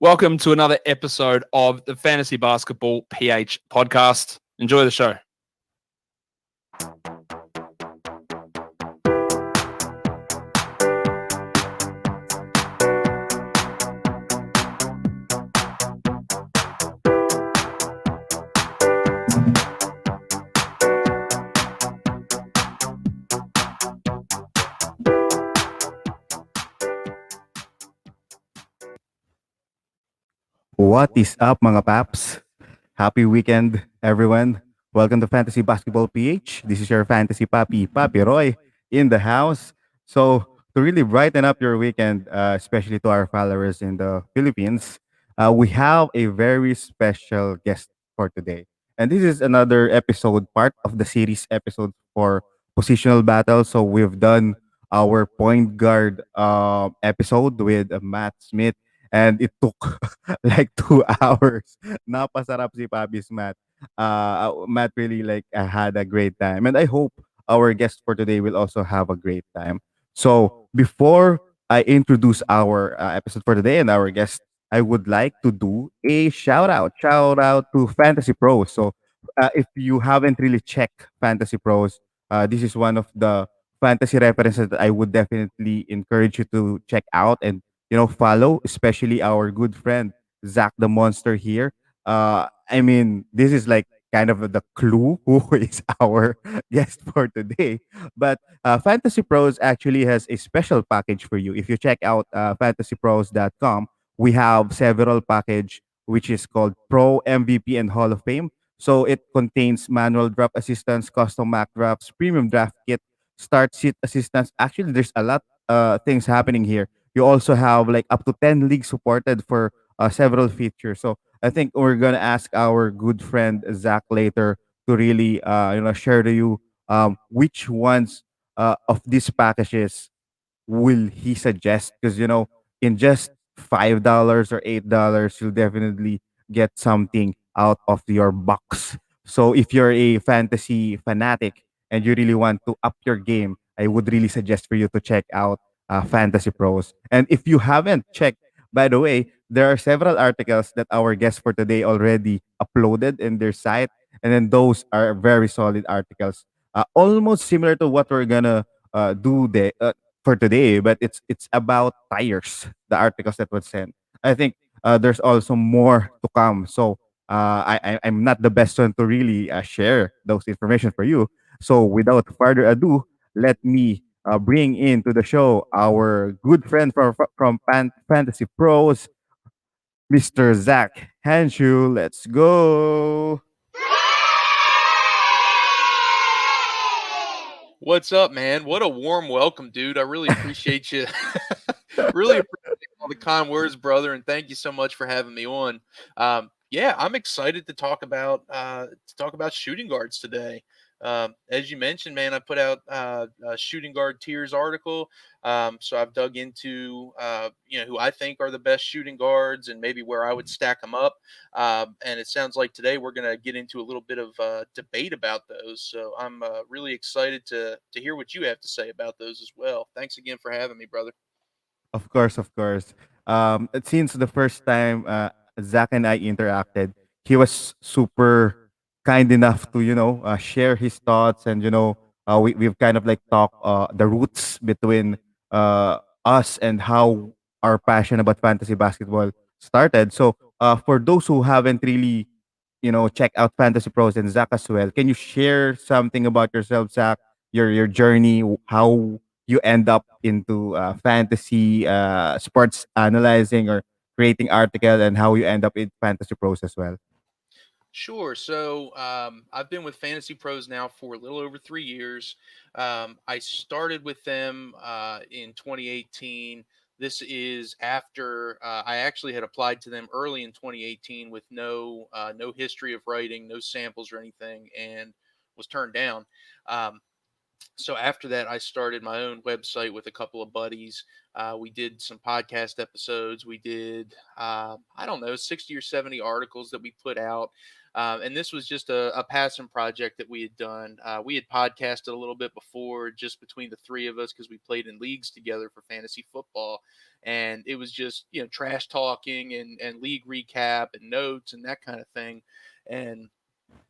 Welcome to another episode of the Fantasy Basketball PH podcast. Enjoy the show. What is up, mga paps? Happy weekend, everyone. Welcome to Fantasy Basketball PH. This is your fantasy Papi Roy, in the house. So, to really brighten up your weekend, especially to our followers in the Philippines, we have a very special guest for today. And this is another episode, part of the series episode for Positional Battle. So, we've done our point guard episode with Matt Smith, and it took like 2 hours. Napasarap si Pabi's Matt. Matt really had a great time, and I hope our guest for today will also have a great time. So before I introduce our episode for today and our guest, I would like to do a shout out. Shout out to Fantasy Pros. So if you haven't really checked Fantasy Pros, this is one of the fantasy references that I would definitely encourage you to check out and follow, especially our good friend Zach the Monster here. I mean, this is like kind of the clue who is our guest for today. But Fantasy Pros actually has a special package for you. If you check out fantasypros.com, we have several package which is called Pro, MVP, and Hall of Fame. So it contains manual draft assistance, custom mock drafts, premium draft kit, start sit assistance. Actually, there's a lot things happening here. You also have like up to 10 leagues supported for several features. So I think we're gonna ask our good friend Zach later to really share to you which ones of these packages will he suggest, because in just $5 or $8 you'll definitely get something out of your box. So if you're a fantasy fanatic and you really want to up your game, I would really suggest for you to check out Fantasy Pros. And if you haven't checked, by the way, there are several articles that our guests for today already uploaded in their site, and then those are very solid articles, almost similar to what we're gonna do for today, but it's about tires. The articles that was sent. I think there's also more to come. So I'm not the best one to really share those information for you. So without further ado, let me bring into the show our good friend from Fantasy Pros, Mr. Zak Hanshew. Let's go. What's up, man? What a warm welcome, dude. I really appreciate you. Really appreciate all the kind words, brother, and thank you so much for having me on. Yeah, I'm excited to talk about shooting guards today. As you mentioned, man, I put out a shooting guard tiers article. So I've dug into who I think are the best shooting guards and maybe where I would stack them up. And it sounds like today we're going to get into a little bit of debate about those. So I'm really excited to hear what you have to say about those as well. Thanks again for having me, brother. Of course, of course. Since the first time Zach and I interacted, he was super kind enough to share his thoughts, and we've kind of like talked the roots between us and how our passion about fantasy basketball started. So for those who haven't really check out Fantasy Pros and Zach as well, can you share something about yourself, Zach? Your journey, how you end up into fantasy sports analyzing or creating article, and how you end up in Fantasy Pros as well. Sure. So I've been with Fantasy Pros now for a little over 3 years. I started with them in 2018. This is after I actually had applied to them early in 2018 with no history of writing, no samples or anything, and was turned down. Um, so after that, I started my own website with a couple of buddies. We did some podcast episodes. We did, I don't know, 60 or 70 articles that we put out. And this was just a passion project that we had done. We had podcasted a little bit before, just between the three of us, because we played in leagues together for fantasy football. And it was just, trash talking and league recap and notes and that kind of thing. And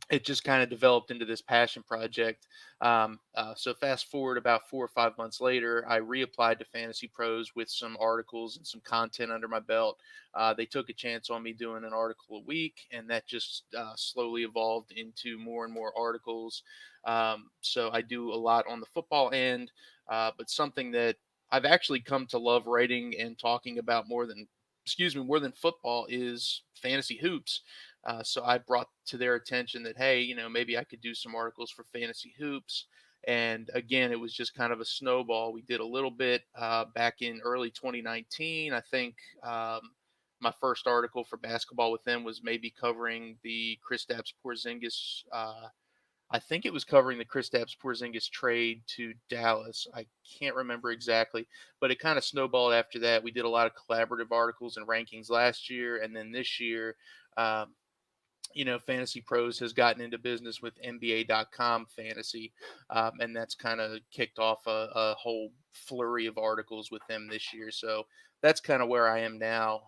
it just kind of developed into this passion project. So fast forward about 4 or 5 months later, I reapplied to Fantasy Pros with some articles and some content under my belt. They took a chance on me doing an article a week, and that just slowly evolved into more and more articles. So I do a lot on the football end, but something that I've actually come to love writing and talking about more than football is fantasy hoops. So I brought to their attention that, hey, maybe I could do some articles for fantasy hoops. And again, it was just kind of a snowball. We did a little bit back in early 2019. I think my first article for basketball with them was maybe covering the Kristaps Porzingis. I think it was covering the Kristaps Porzingis trade to Dallas. I can't remember exactly, but it kind of snowballed after that. We did a lot of collaborative articles and rankings last year, and then this year. Um, Fantasy Pros has gotten into business with NBA.com fantasy, and that's kind of kicked off a whole flurry of articles with them this year. So that's kind of where I am now.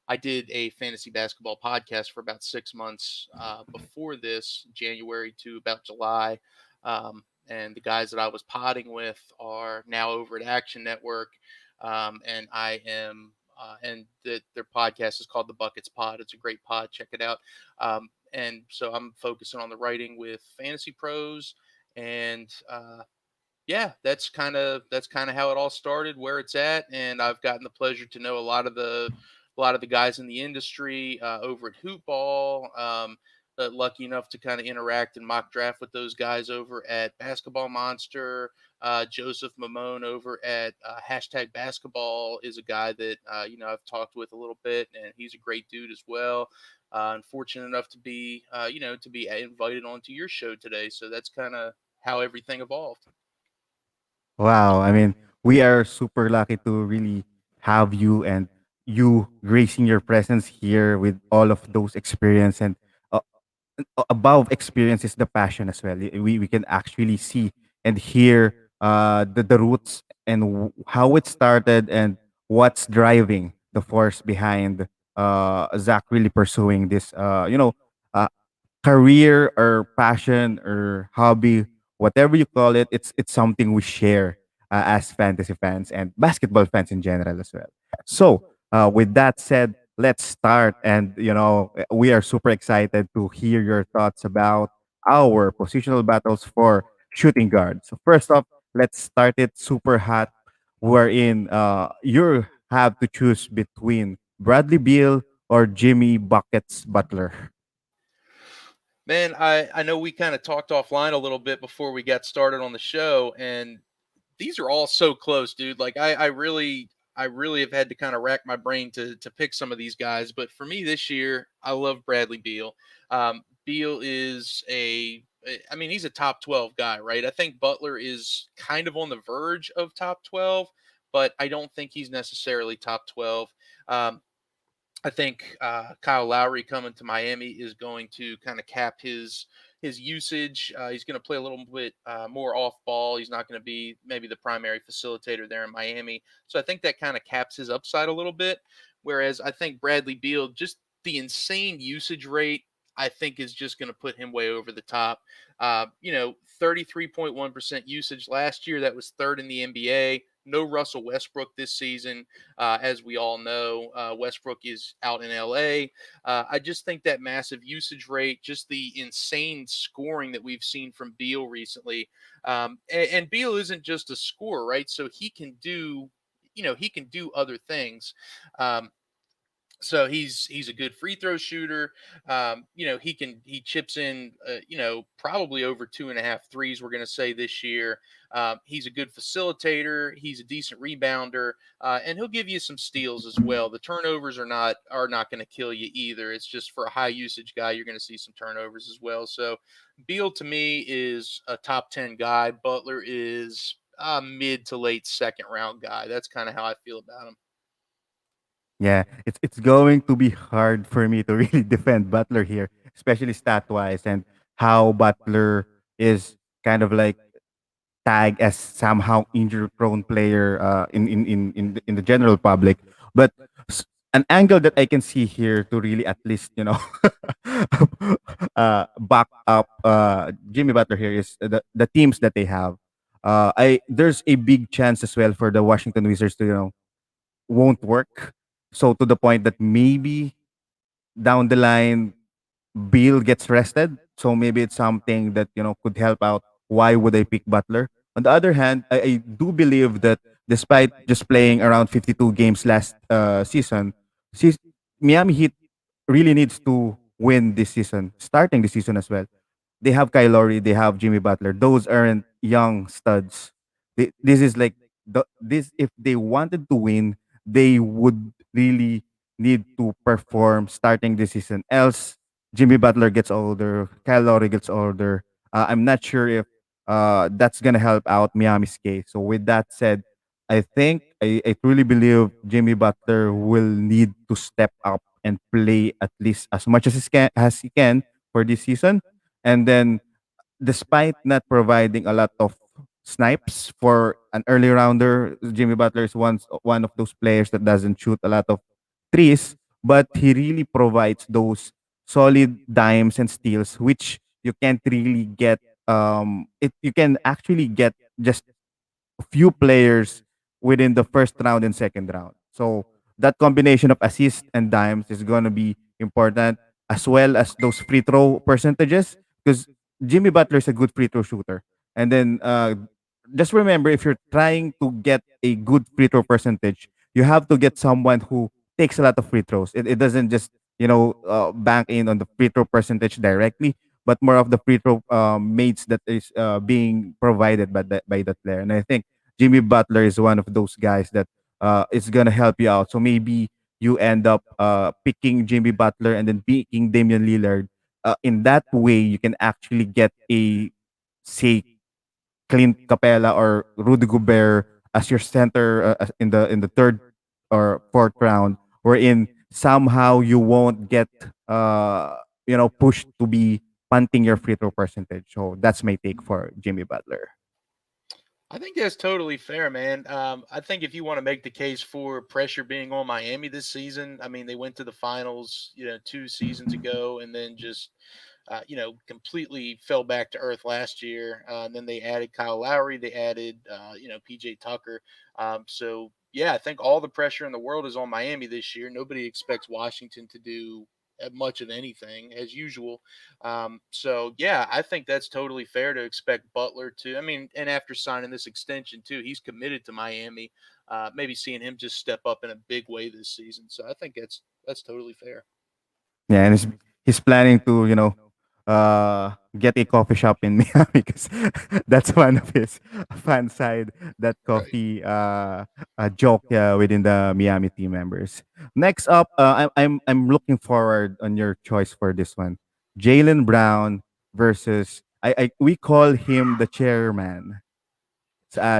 I did a fantasy basketball podcast for about 6 months before this, January to about July. And the guys that I was podding with are now over at Action Network. And I am their podcast is called The Buckets Pod. It's a great pod. Check it out. And so I'm focusing on the writing with Fantasy Pros, and yeah, that's kind of how it all started, where it's at, and I've gotten the pleasure to know a lot of the guys in the industry over at Hoopball. Lucky enough to kind of interact and mock draft with those guys over at Basketball Monster. Joseph Mamone over at hashtag Basketball is a guy that I've talked with a little bit, and he's a great dude as well. Unfortunate enough to be to be invited onto your show today, so that's kind of how everything evolved. Wow. I mean, we are super lucky to really have you and you gracing your presence here with all of those experience and uh, above experience is the passion as well. We can actually see and hear the roots and how it started and what's driving the force behind Zach really pursuing this uh, career or passion or hobby, whatever you call it, it's something we share as fantasy fans and basketball fans in general as well. So, with that said, let's start. And we are super excited to hear your thoughts about our positional battles for shooting guards. So first off, let's start it super hot, wherein you have to choose between Bradley Beal or Jimmy Buckets Butler. Man, I know we kind of talked offline a little bit before we got started on the show, and these are all so close, dude. Like I really have had to kind of rack my brain to pick some of these guys, but for me this year, I love Bradley Beal. Beal is I mean, he's a top 12 guy, right? I think Butler is kind of on the verge of top 12, but I don't think he's necessarily top 12. Um, I think Kyle Lowry coming to Miami is going to kind of cap his usage. He's going to play a little bit more off ball. He's not going to be maybe the primary facilitator there in Miami. So I think that kind of caps his upside a little bit. Whereas I think Bradley Beal, just the insane usage rate, I think is just going to put him way over the top. 33.1% usage last year. That was third in the NBA. No Russell Westbrook this season. As we all know, Westbrook is out in LA. I just think that massive usage rate, just the insane scoring that we've seen from Beal recently. And Beal isn't just a scorer, right? So he can do other things. So he's a good free throw shooter. He chips in probably over 2.5 threes. We're going to say this year. He's a good facilitator. He's a decent rebounder, and he'll give you some steals as well. The turnovers are not going to kill you either. It's just for a high usage guy, you're going to see some turnovers as well. So Beal to me is a top 10 guy. Butler is a mid to late second round guy. That's kind of how I feel about him. Yeah, it's going to be hard for me to really defend Butler here, especially stat wise, and how Butler is kind of like tagged as somehow injury prone player in the general public. But s- an angle that I can see here to really at least back up Jimmy Butler here is the teams that they have. I There's a big chance as well for the Washington Wizards to won't work. So to the point that maybe down the line Beal gets rested, so maybe it's something that could help out. Why would I pick Butler? On the other hand, I do believe that despite just playing around 52 games last season, seas- Miami Heat really needs to win this season, starting this season as well. They have Kyle Lowry, they have Jimmy Butler. Those aren't young studs. This is like this. If they wanted to win, they would really need to perform starting this season. Else, Jimmy Butler gets older, Kyle Lowry gets older. I'm not sure if that's gonna help out Miami's case. So with that said, I truly believe Jimmy Butler will need to step up and play at least as much as he can for this season. And then, despite not providing a lot of snipes for an early rounder, Jimmy Butler is one of those players that doesn't shoot a lot of threes, but he really provides those solid dimes and steals, which you can't really get. You can actually get just few players within the first round and second round. So that combination of assists and dimes is going to be important, as well as those free throw percentages, because Jimmy Butler is a good free throw shooter. And then just remember, if you're trying to get a good free throw percentage, you have to get someone who takes a lot of free throws. It doesn't just bank in on the free throw percentage directly, but more of the free throw mates that is being provided by that player. And I think Jimmy Butler is one of those guys that is gonna help you out. So maybe you end up picking Jimmy Butler and then picking Damian Lillard. In that way, you can actually get a, say, Clint Capella or Rudy Gobert as your center in the third or fourth round, wherein somehow you won't get pushed to be punting your free throw percentage. So that's my take for Jimmy Butler. I think that's totally fair, man. I think if you want to make the case for pressure being on Miami this season, I mean, they went to the finals, 2 seasons ago, and then just, completely fell back to earth last year. And then they added Kyle Lowry, they added, PJ Tucker. So yeah, I think all the pressure in the world is on Miami this year. Nobody expects Washington to do much of anything as usual. So yeah, I think that's totally fair to expect Butler to. I mean, and after signing this extension too, he's committed to Miami. Maybe seeing him just step up in a big way this season. So I think that's totally fair. Yeah, and he's planning to get a coffee shop in Miami because that's one of his fan side that Right. coffee joke within the Miami team members. Next up, I'm looking forward on your choice for this one, Jalen Brown versus I we call him the chairman,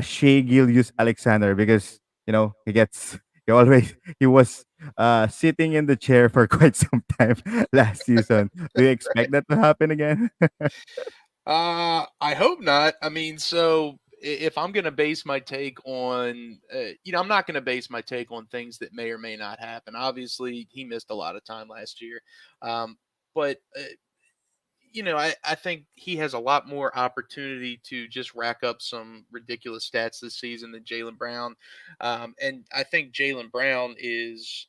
Shea Gilgeous Alexander, because he was sitting in the chair for quite some time last season. Do you expect that to happen again? I hope not. I mean, so if I'm going to base my take on, I'm not going to base my take on things that may or may not happen. Obviously, he missed a lot of time last year. But I think he has a lot more opportunity to just rack up some ridiculous stats this season than Jalen Brown. And I think Jalen Brown is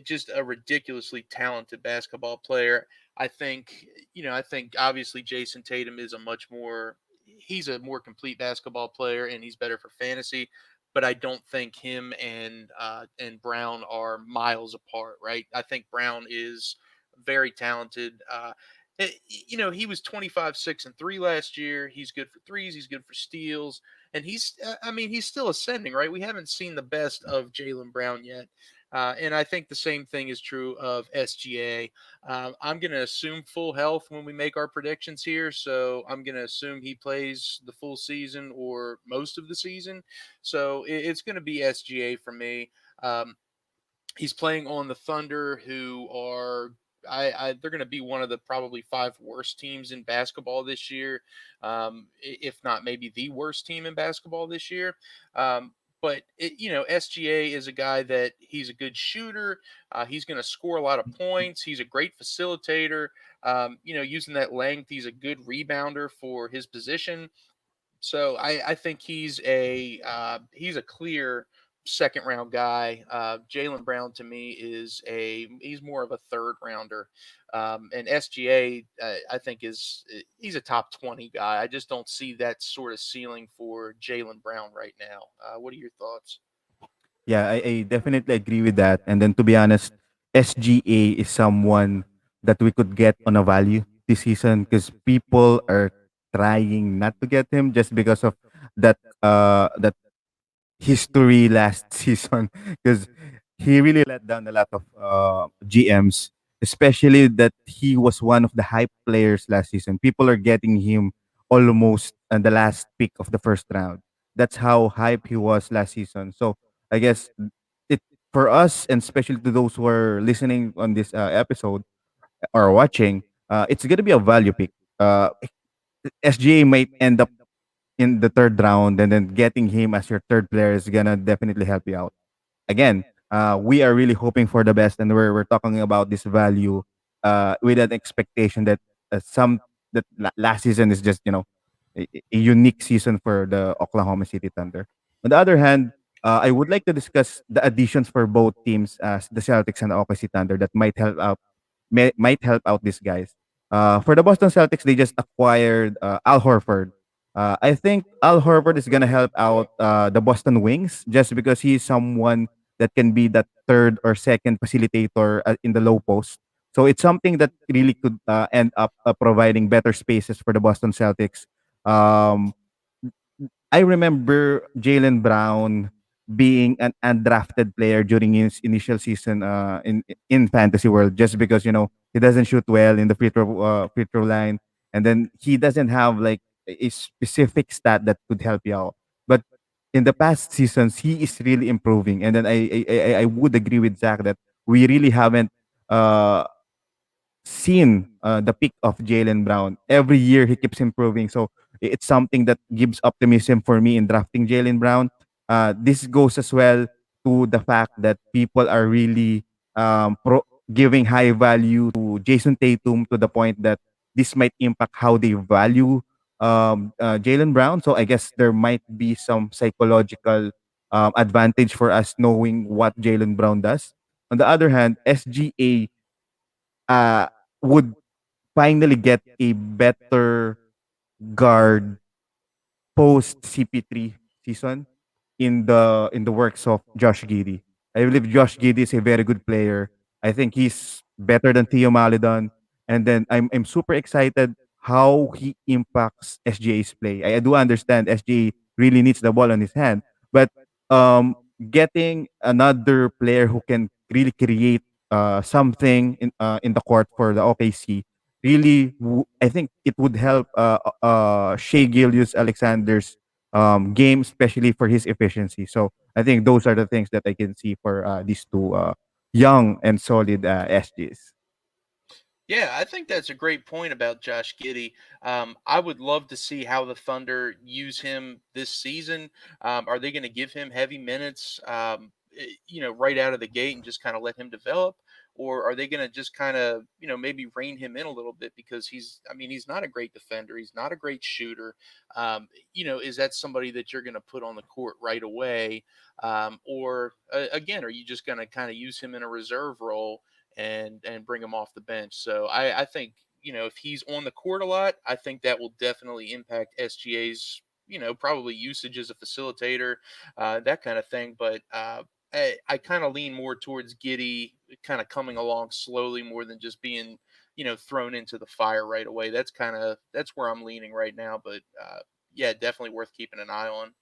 just a ridiculously talented basketball player. I think obviously Jason Tatum is he's a more complete basketball player and he's better for fantasy. But I don't think him and Brown are miles apart, right? I think Brown is very talented. He was 25, 6, and 3 last year. He's good for threes. He's good for steals. And I mean, he's still ascending, right? We haven't seen the best of Jalen Brown yet. And I think the same thing is true of SGA. I'm going to assume full health when we make our predictions here. So I'm going to assume he plays the full season or most of the season. So it's going to be SGA for me. Um, He's playing on the Thunder, who are they're going to be one of the probably five worst teams in basketball this year, if not maybe the worst team in basketball this year. SGA is a guy that he's a good shooter. He's going to score a lot of points. He's a great facilitator. Using that length, he's a good rebounder for his position. So I think he's a clear second round guy. Jalen Brown to me he's more of a third rounder, and SGA I think he's a top 20 guy. I just don't see that sort of ceiling for Jalen Brown right now. What are your thoughts? Yeah, I definitely agree with that. And then to be honest, SGA is someone that we could get on a value this season because people are trying not to get him just because of that history last season because he really let down a lot of GMs, especially that he was one of the hype players last season. People are getting him almost on the last pick of the first round. That's how hype he was last season. So I guess it for us and especially to those who are listening on this episode or watching, it's gonna be a value pick. SGA might end up in the third round, and then getting him as your third player is gonna definitely help you out. Again, we are really hoping for the best, and we're talking about this value with an expectation that some last season is just a unique season for the Oklahoma City Thunder. On the other hand, I would like to discuss the additions for both teams, the Celtics and the OKC Thunder, that might help out these guys. For the Boston Celtics, they just acquired Al Horford. I think Al Horford is gonna help out the Boston Wings just because he's someone that can be that third or second facilitator in the low post. So it's something that really could end up providing better spaces for the Boston Celtics. Um, I remember Jalen Brown being an undrafted player during his initial season in fantasy world just because he doesn't shoot well in the free throw line, and then he doesn't have like a specific stat that could help you out. But in the past seasons, he is really improving, and then I would agree with Zach that we really haven't uh seen the peak of Jalen Brown. Every year he keeps improving. So it's something that gives optimism for me in drafting Jalen Brown. This goes as well to the fact that people are really giving high value to Jason Tatum to the point that this might impact how they value Jalen Brown. So I guess there might be some psychological advantage for us knowing what Jalen Brown does. On the other hand, SGA would finally get a better guard post CP3 season in the works of Josh Giddey. I believe Josh Giddey is a very good player. I think he's better than Theo Maledon. And then I'm super excited how he impacts SGA's play. I do understand SGA really needs the ball on his hand, but getting another player who can really create something in the court for the OKC really I think it would help Shea Gillius Alexander's game, especially for his efficiency. So I think those are the things that I can see for these two young and solid SGs. Yeah, I think that's a great point about Josh Giddey. I would love to see how the Thunder use him this season. Are they going to give him heavy minutes, right out of the gate and just kind of let him develop? Or are they going to just kind of, maybe rein him in a little bit because he's not a great defender. He's not a great shooter. Is that somebody that you're going to put on the court right away? Again, are you just going to kind of use him in a reserve role? And bring him off the bench. So I think if he's on the court a lot, I think that will definitely impact SGA's probably usage as a facilitator, that kind of thing. But I kind of lean more towards Giddy kind of coming along slowly more than just being thrown into the fire right away. That's where I'm leaning right now. But yeah, definitely worth keeping an eye on.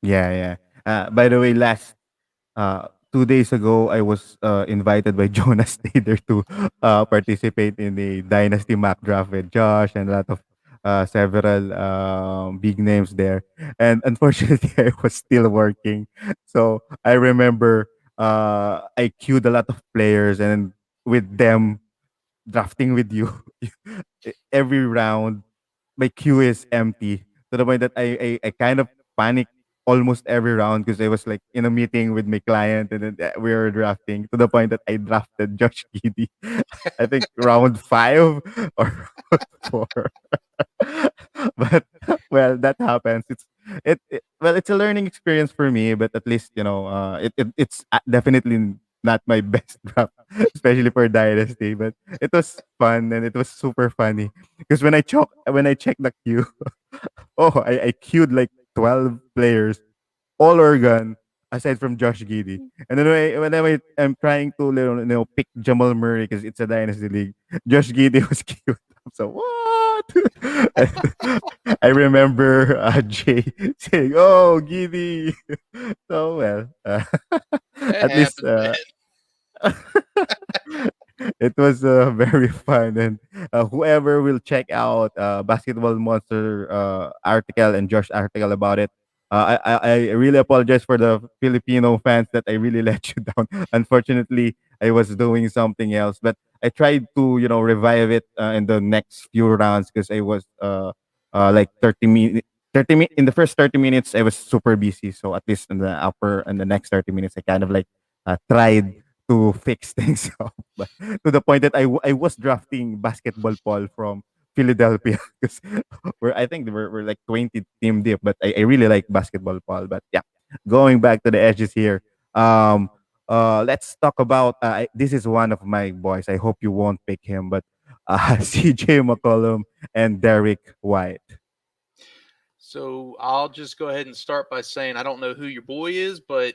Yeah, yeah. By the way, last 2 days ago, I was invited by Jonas Stader to participate in the Dynasty Mock Draft with Josh and a lot of several big names there. And unfortunately, I was still working. So I remember I queued a lot of players, and with them drafting with you every round, my queue is empty to the point that I kind of panicked almost every round because I was like in a meeting with my client and then we were drafting to the point that I drafted Josh Giddy. I think round 5 or round 4. But well, that happens. Well, it's a learning experience for me, but at least it's definitely not my best draft, especially for dynasty. But it was fun and it was super funny because when I checked the queue, oh, I queued like 12 players, all Oregon, aside from Josh Giddey. And then I'm trying to pick Jamal Murray because it's a dynasty league, Josh Giddey was queued. So what? I remember Jay saying, "Oh, Giddy." So well, It at least happens, man. it was very fun. And whoever will check out Basketball Monster article and Josh article about it, I really apologize for the Filipino fans that I really let you down. Unfortunately, I was doing something else, but I tried to revive it in the next few rounds because I was like 30 minutes. In the first 30 minutes I was super busy, so at least in the next 30 minutes I kind of like tried to fix things up. But to the point that I was drafting basketball Paul from Philadelphia because I think we're like 20 team deep, but I really like basketball Paul. But yeah, going back to the edges here. Um let's talk about this is one of my boys. I hope you won't pick him, but CJ McCollum and Derek White. So I'll just go ahead and start by saying I don't know who your boy is, but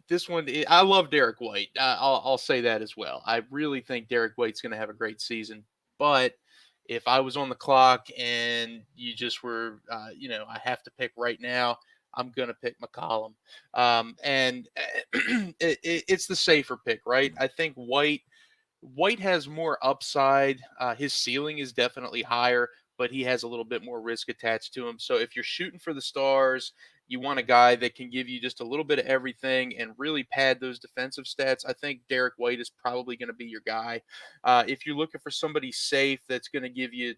this one I love Derek White. I'll say that as well. I really think Derek White's going to have a great season. But if I was on the clock and you just were, I have to pick right now, I'm going to pick McCollum. And it's the safer pick, right? I think White has more upside. His ceiling is definitely higher, but he has a little bit more risk attached to him. So if you're shooting for the stars, you want a guy that can give you just a little bit of everything and really pad those defensive stats. I think Derek White is probably going to be your guy. If you're looking for somebody safe that's going to give you,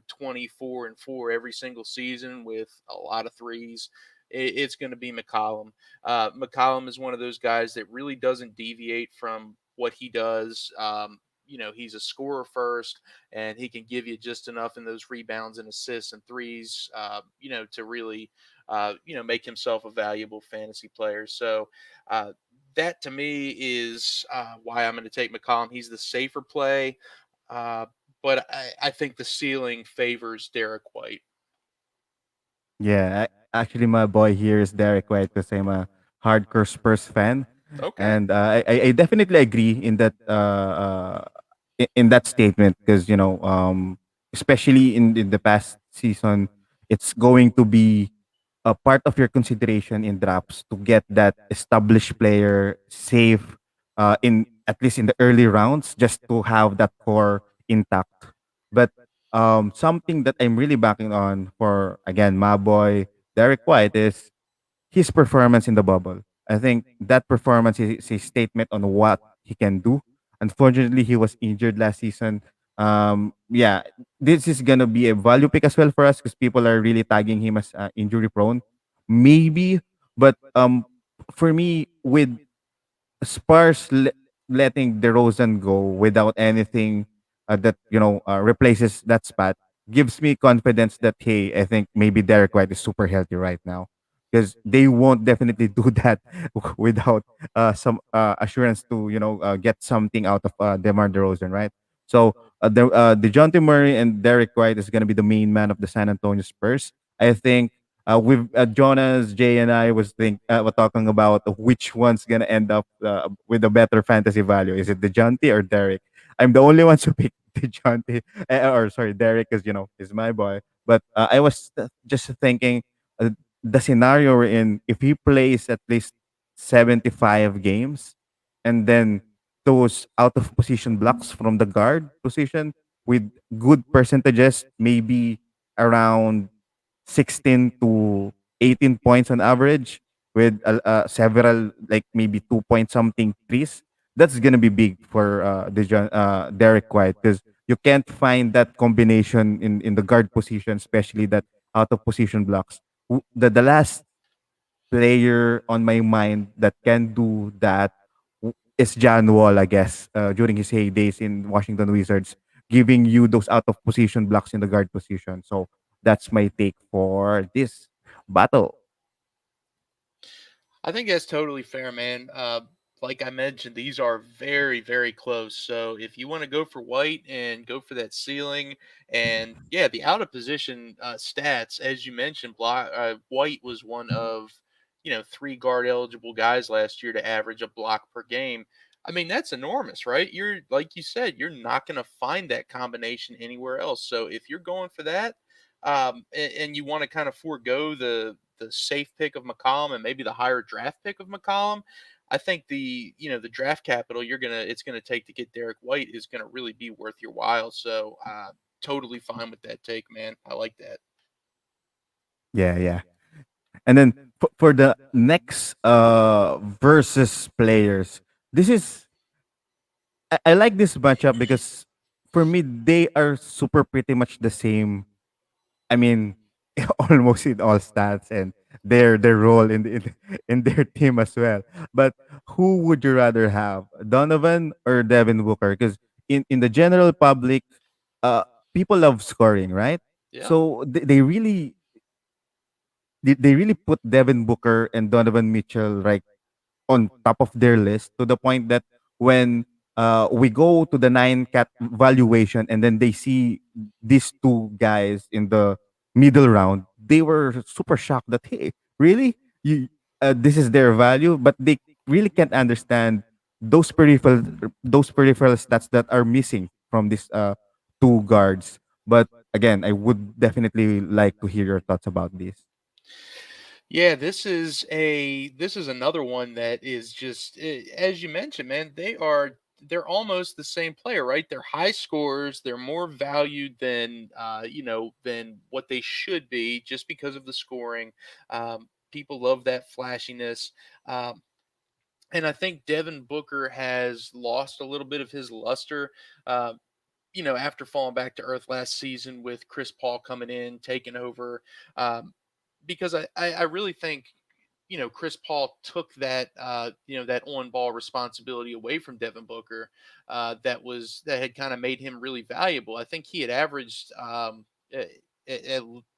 24 and 4 every single season with a lot of threes, it's going to be McCollum. McCollum is one of those guys that really doesn't deviate from what he does. He's a scorer first, and he can give you just enough in those rebounds and assists and threes, to really, make himself a valuable fantasy player. So that to me is why I'm going to take McCollum. He's the safer play, uh, but I think the ceiling favors Derek White. Yeah, actually, my boy here is Derek White because I'm a hardcore Spurs fan, Okay. and I definitely agree in that statement because especially in the past season, it's going to be a part of your consideration in drafts to get that established player safe in at least in the early rounds just to have that core intact. But something that I'm really backing on for again my boy Derek White is his performance in the bubble. I think that performance is a statement on what he can do. Unfortunately, he was injured last season. Yeah, this is gonna be a value pick as well for us because people are really tagging him as injury prone. Maybe, but for me, with Spurs letting DeRozan go without anything that replaces that spot gives me confidence that hey, I think maybe Derek White is super healthy right now because they won't definitely do that without some assurance to get something out of DeMar DeRozan, right? So the Dejounte Murray and Derek White is going to be the main man of the San Antonio Spurs. I think with Jonas, Jay, and I were talking about which one's gonna end up with a better fantasy value. Is it DeJounte or Derek? I'm the only one to pick DeJounte, or sorry, Derek, because he's my boy. But I was just thinking the scenario we're in. If he plays at least 75 games, and then those out of position blocks from the guard position with good percentages, maybe around 16 to 18 points on average with several like maybe 2 point something threes, that's gonna be big for Derek White, because you can't find that combination in the guard position, especially that out of position blocks. The last player on my mind that can do that is John Wall, I guess, during his heydays in Washington Wizards, giving you those out of position blocks in the guard position. So that's my take for this battle. I think that's totally fair, man. Like I mentioned, these are very, very close. So if you want to go for White and go for that ceiling, and yeah, the out of position stats, as you mentioned, White was one of three guard eligible guys last year to average a block per game. I mean, that's enormous, right? You're like you said, you're not going to find that combination anywhere else. So if you're going for that, and you want to kind of forego the safe pick of McCollum and maybe the higher draft pick of McCollum, I think the draft capital it's gonna take to get Derek White is gonna really be worth your while. So totally fine with that take, man. I like that. Yeah, yeah. And then for the next versus players, this is I like this matchup because for me they are super pretty much the same. I mean, almost in all stats and their role in their team as well. But who would you rather have, Donovan or Devin Booker? Because in the general public, uh, people love scoring, right? Yeah. So they really put Devin Booker and Donovan Mitchell right on top of their list, to the point that when we go to the nine cat valuation and then they see these two guys in the middle round, they were super shocked that, hey, really, you this is their value, but they really can't understand those peripheral stats that are missing from these two guards. But again, I would definitely like to hear your thoughts about this. Yeah, this is another one that is just as you mentioned, man. They're almost the same player, right? They're high scorers. They're more valued than than what they should be just because of the scoring. People love that flashiness. Um, and I think Devin Booker has lost a little bit of his luster. Uh, after falling back to earth last season with Chris Paul coming in, taking over, because I really think Chris Paul took that on ball responsibility away from Devin Booker, that had kind of made him really valuable. I think he had averaged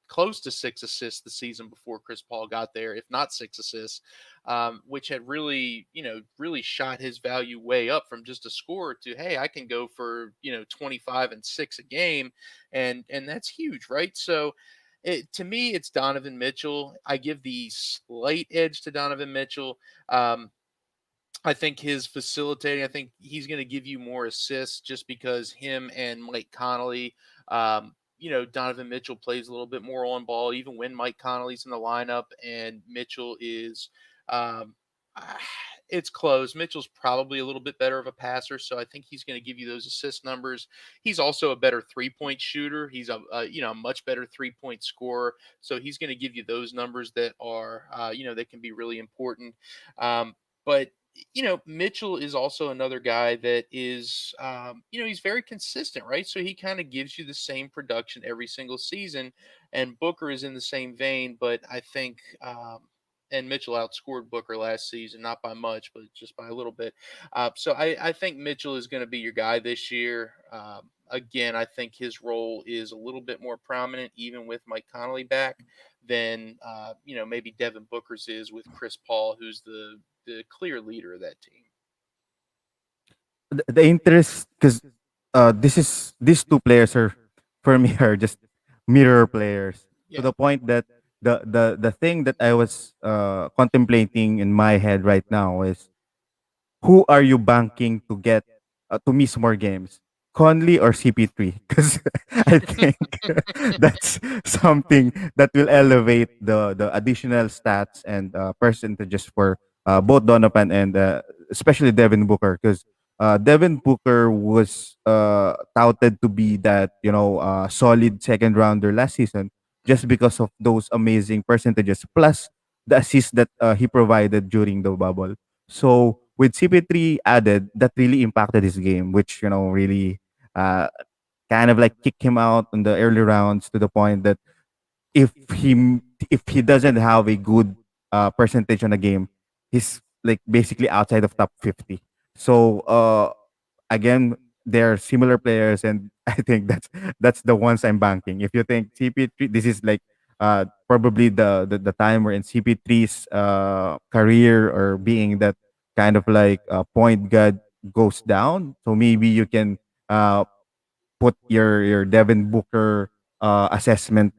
close to 6 assists the season before Chris Paul got there, if not 6 assists, which had really really shot his value way up from just a scorer to, hey, I can go for 25 and 6 a game, and that's huge, right? So to me, it's Donovan Mitchell. I give the slight edge to Donovan Mitchell. Um, I think his facilitating, I think he's going to give you more assists just because him and Mike Conley, Donovan Mitchell plays a little bit more on ball, even when Mike Conley's in the lineup and Mitchell is, um, ah, it's close. Mitchell's probably a little bit better of a passer, so I think he's going to give you those assist numbers. He's also a better 3 point shooter. He's a much better 3 point scorer, so he's going to give you those numbers that are that can be really important. But Mitchell is also another guy that is, he's very consistent, right? So he kind of gives you the same production every single season. And Booker is in the same vein, but I think, and Mitchell outscored Booker last season, not by much, but just by a little bit. So I think Mitchell is going to be your guy this year. Again, I think his role is a little bit more prominent, even with Mike Conley back, than maybe Devin Booker's is with Chris Paul, who's the clear leader of that team. The interest, because these two players are, for me, are just mirror players, to Yeah. the point that the thing that I was contemplating in my head right now is, who are you banking to get to miss more games, Conley or CP3? Because I think that's something that will elevate the additional stats and percentages for both Donovan and especially Devin Booker, because Devin Booker was touted to be that solid second rounder last season, just because of those amazing percentages plus the assist that he provided during the bubble. So with CP3 added, that really impacted his game, which really uh, kind of like kicked him out in the early rounds to the point that if he if he doesn't have a good percentage on a game, he's like basically outside of top 50. So again, they're similar players, and I think that's the ones I'm banking. If you think CP3, this is like probably the time where in CP3's career or being that kind of like point guard goes down. So maybe you can uh, put your Devin Booker assessment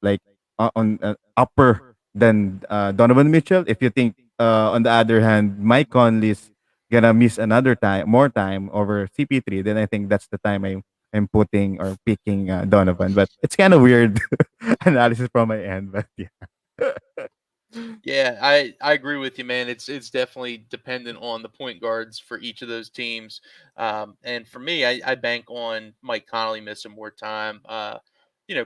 like on upper than Donovan Mitchell. If you think on the other hand, Mike Conley's gonna miss another time, more time over CP3, then I think that's the time I'm putting or picking Donovan. But it's kind of weird analysis from my end, but yeah. Yeah, I agree with you, man. It's definitely dependent on the point guards for each of those teams. And for me, I bank on Mike Conley missing more time.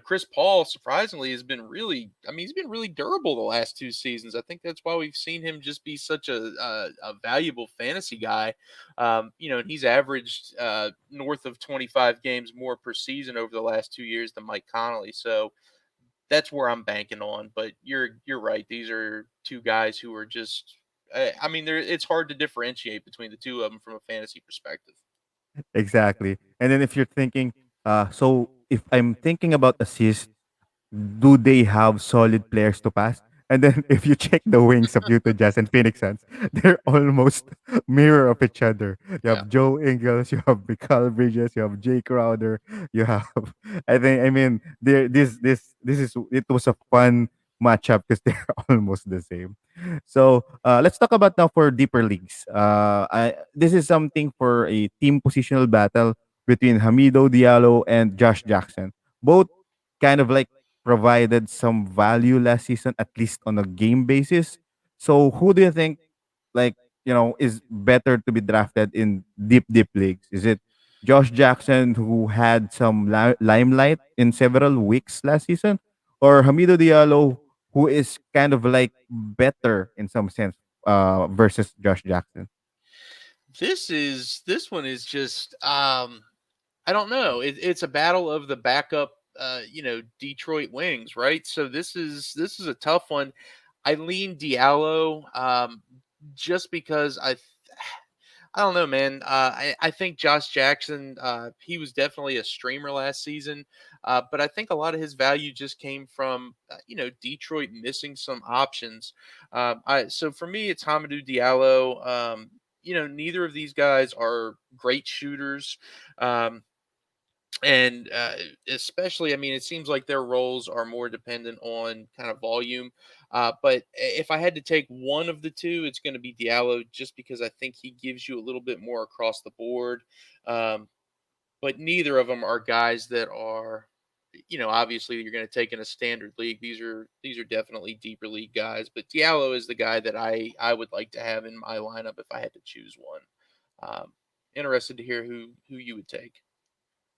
Chris Paul surprisingly has been really, I mean, he's been really durable the last 2 seasons. I think that's why we've seen him just be such a valuable fantasy guy. And he's averaged north of 25 games more per season over the last 2 years than Mike Conley. So that's where I'm banking on. But you're right. These are two guys who are just. I mean, it's hard to differentiate between the two of them from a fantasy perspective. Exactly. And then if you're thinking, so if I'm thinking about assists, do they have solid players to pass? And then if you check the wings of Utah Jazz and Phoenix Suns, they're almost mirror of each other. You Yeah. have Joe Ingles, you have Mikal Bridges, you have Jay Crowder, you have I mean this is it was a fun matchup because they're almost the same. So let's talk about now for deeper leagues. This is something for a team positional battle between Hamido Diallo and Josh Jackson. Both kind of like provided some value last season, at least on a game basis. So who do you think, like, is better to be drafted in deep leagues? Is it Josh Jackson, who had some limelight in several weeks last season, or Hamido Diallo, who is kind of like better in some sense versus Josh Jackson? This one is just I don't know. It's a battle of the backup Detroit Wings, right? So this is a tough one. I lean Diallo just because I don't know, man. I think Josh Jackson, he was definitely a streamer last season, but I think a lot of his value just came from, Detroit missing some options. So for me, it's Hamidou Diallo. Neither of these guys are great shooters. Um, and especially, I mean, it seems like their roles are more dependent on kind of volume. But if I had to take one of the two, it's going to be Diallo, just because I think he gives you a little bit more across the board. Um, but neither of them are guys that are, obviously you're going to take in a standard league. These are definitely deeper league guys. But Diallo is the guy that I would like to have in my lineup if I had to choose one. Interested to hear who you would take.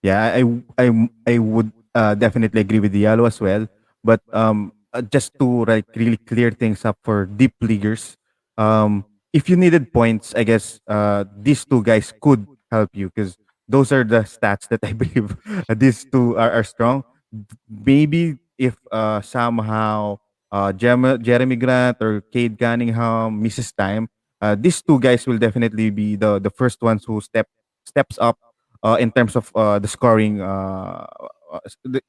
Yeah, I would definitely agree with Diallo as well. But just to like really clear things up for deep leaguers, if you needed points, I guess these two guys could help you because those are the stats that I believe these two are strong. Maybe if somehow Jeremy Grant or Cade Cunningham misses time, these two guys will definitely be the first ones who steps up in terms of the scoring,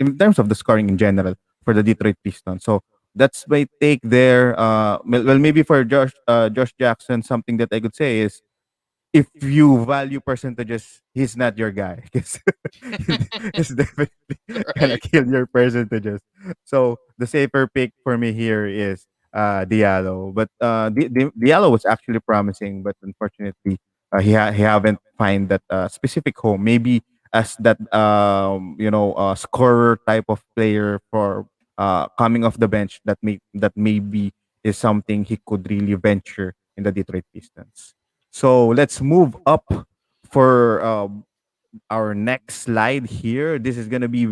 in terms of the scoring in general for the Detroit Pistons. So that's my take there. Well, maybe for Josh Jackson, something that I could say is if you value percentages, he's not your guy because he's definitely gonna Right. kill your percentages. So the safer pick for me here is Diallo. But Diallo was actually promising, but unfortunately, he haven't find that specific home. Maybe as that scorer type of player for coming off the bench that maybe is something he could really venture in the Detroit Pistons. So let's move up for our next slide here. This is gonna be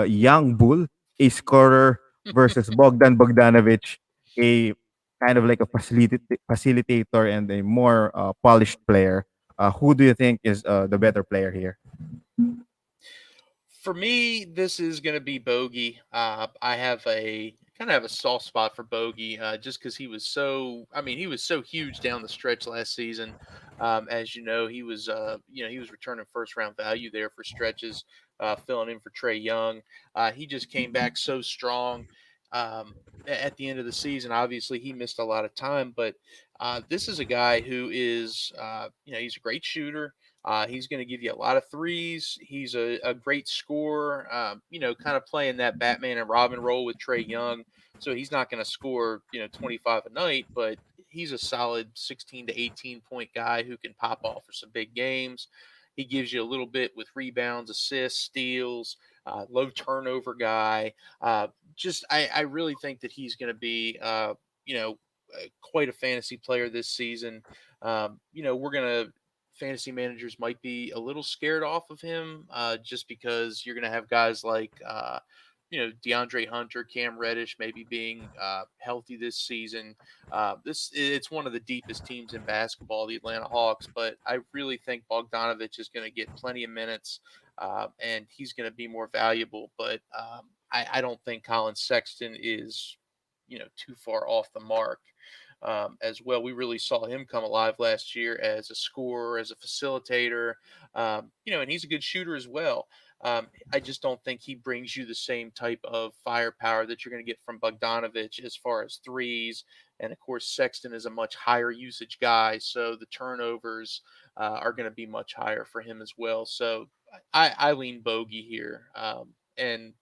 young bull, a scorer versus Bogdan Bogdanovic, a kind of like a facilitator and a more polished player. Who do you think is the better player here? For me, this is going to be Bogey. I have a kind of have a soft spot for Bogey, just because he was so. I mean, he was so huge down the stretch last season. As you know, he was returning first round value there for stretches, filling in for Trey Young. He just came back so strong. Um, at the end of the season, obviously he missed a lot of time, but this is a guy who is, he's a great shooter. He's going to give you a lot of threes. He's a great scorer, kind of playing that Batman and Robin role with Trey Young. So he's not going to score, 25 a night, but he's a solid 16 to 18 point guy who can pop off for some big games. He gives you a little bit with rebounds, assists, steals, low turnover guy. I really think that he's going to be, quite a fantasy player this season. We're going to fantasy managers might be a little scared off of him, just because you're going to have guys like DeAndre Hunter, Cam Reddish maybe being healthy this season. It's one of the deepest teams in basketball, the Atlanta Hawks, but I really think Bogdanovich is going to get plenty of minutes, and he's going to be more valuable. But I don't think Colin Sexton is too far off the mark, as well. We really saw him come alive last year as a scorer, as a facilitator, and he's a good shooter as well. I just don't think he brings you the same type of firepower that you're going to get from Bogdanovich as far as threes. And of course, Sexton is a much higher usage guy, so the turnovers are going to be much higher for him as well. So I lean bogey here. And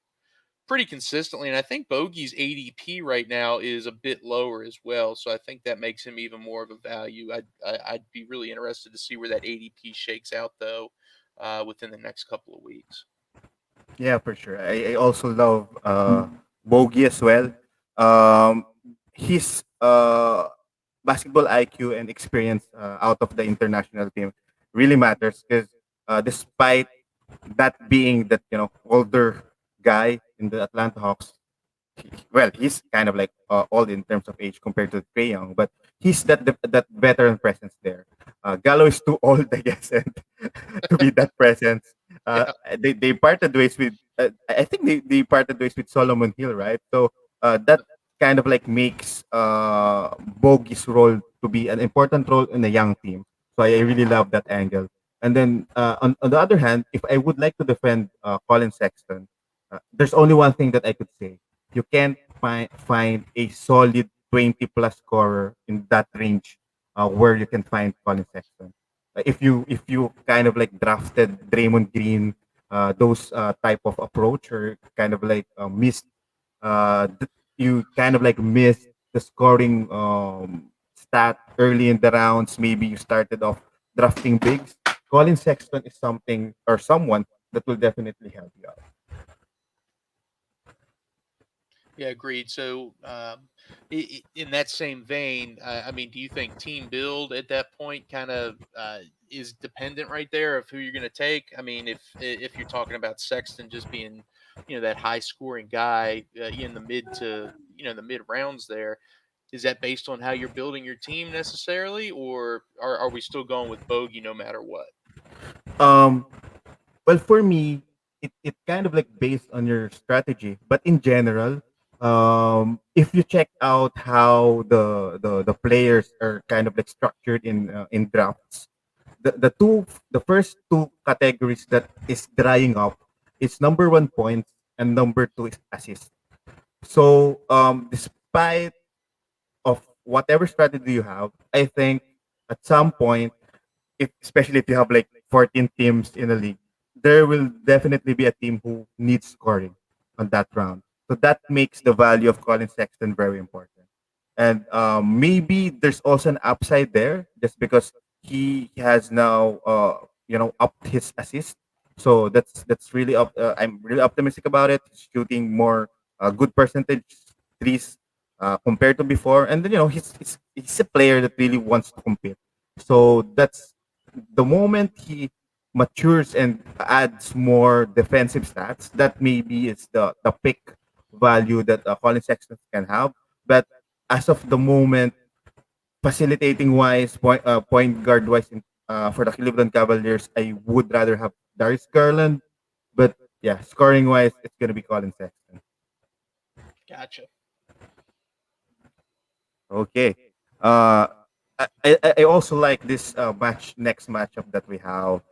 pretty consistently. And I think Bogey's ADP right now is a bit lower as well. So I think that makes him even more of a value. I'd be really interested to see where that ADP shakes out, though, within the next couple of weeks. Yeah, for sure. I also love Bogey as well. Um, his basketball IQ and experience out of the international team really matters because despite that being that older guy in the Atlanta Hawks, well, he's kind of like old in terms of age compared to Trey Young, but he's that veteran presence there. Gallo is too old, I guess, and to be that presence. Yeah. They parted ways with. I think they parted ways with Solomon Hill, right? So that kind of like makes Bogey's role to be an important role in a young team. So I really love that angle. And then on the other hand, if I would like to defend Colin Sexton, there's only one thing that I could say: you can't find a solid 20 plus scorer in that range where you can find Colin Sexton. If you kind of like drafted Draymond Green, those type of approach, or kind of like missed, you kind of like missed the scoring stat early in the rounds. Maybe you started off drafting bigs. Colin Sexton is something or someone that will definitely help you out. Yeah, agreed. So, in that same vein, I mean, do you think team build at that point kind of is dependent right there of who you're going to take? I mean, if you're talking about Sexton just being, that high scoring guy in the mid to the mid rounds there, is that based on how you're building your team necessarily, or are we still going with bogey no matter what? Um, Well, for me, it kind of like based on your strategy, but in general, if you check out how the players are kind of like structured in drafts, the first two categories that is drying up is number one points and number two is assist. So despite of whatever strategy you have, I think at some point, if especially if you have like 14 teams in a league, there will definitely be a team who needs scoring on that round. So that makes the value of Colin Sexton very important. And maybe there's also an upside there just because he has now upped his assist. So that's really up. I'm really optimistic about it. He's shooting more good percentage threes compared to before, and then he's a player that really wants to compete. So that's the moment he matures and adds more defensive stats, that maybe is the pick value that Colin Sexton can have. But as of the moment, facilitating wise, point guard wise, for the Cleveland Cavaliers, I would rather have Darius Garland. But yeah, scoring wise, it's gonna be Colin Sexton. Gotcha. Okay. Uh, I also like this next matchup that we have.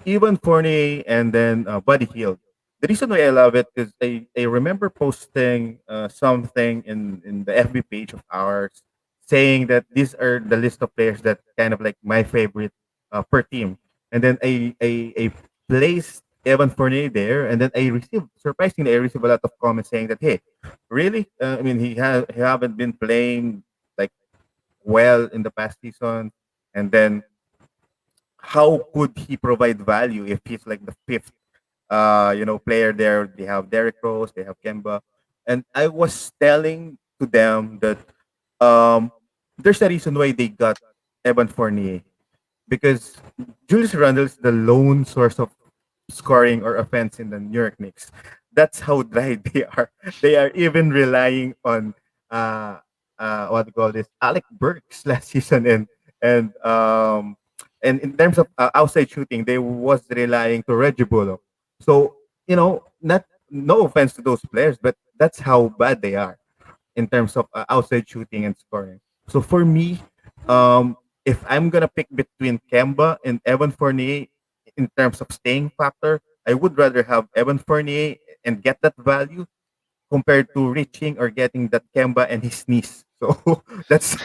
Even Fournier and then Buddy Hield. The reason why I love it is I remember posting something in the FB page of ours saying that these are the list of players that kind of like my favorite per team. And then I placed Evan Fournier there, and then surprisingly, I received a lot of comments saying that, hey, really? I mean, he haven't been playing like well in the past season, and then how could he provide value if he's like the fifth, player there? They have Derrick Rose, they have Kemba, and I was telling to them that um, there's a reason why they got Evan Fournier because Julius Randle is the lone source of scoring or offense in the New York Knicks. That's how dry they are. They are even relying on uh what do you call this Alec Burks last season, and in terms of outside shooting, they was relying to Reggie Bullock. So not no offense to those players, but that's how bad they are in terms of outside shooting and scoring. So for me, if I'm gonna pick between Kemba and Evan Fournier in terms of staying factor, I would rather have Evan Fournier and get that value compared to reaching or getting that Kemba and his knees. So that's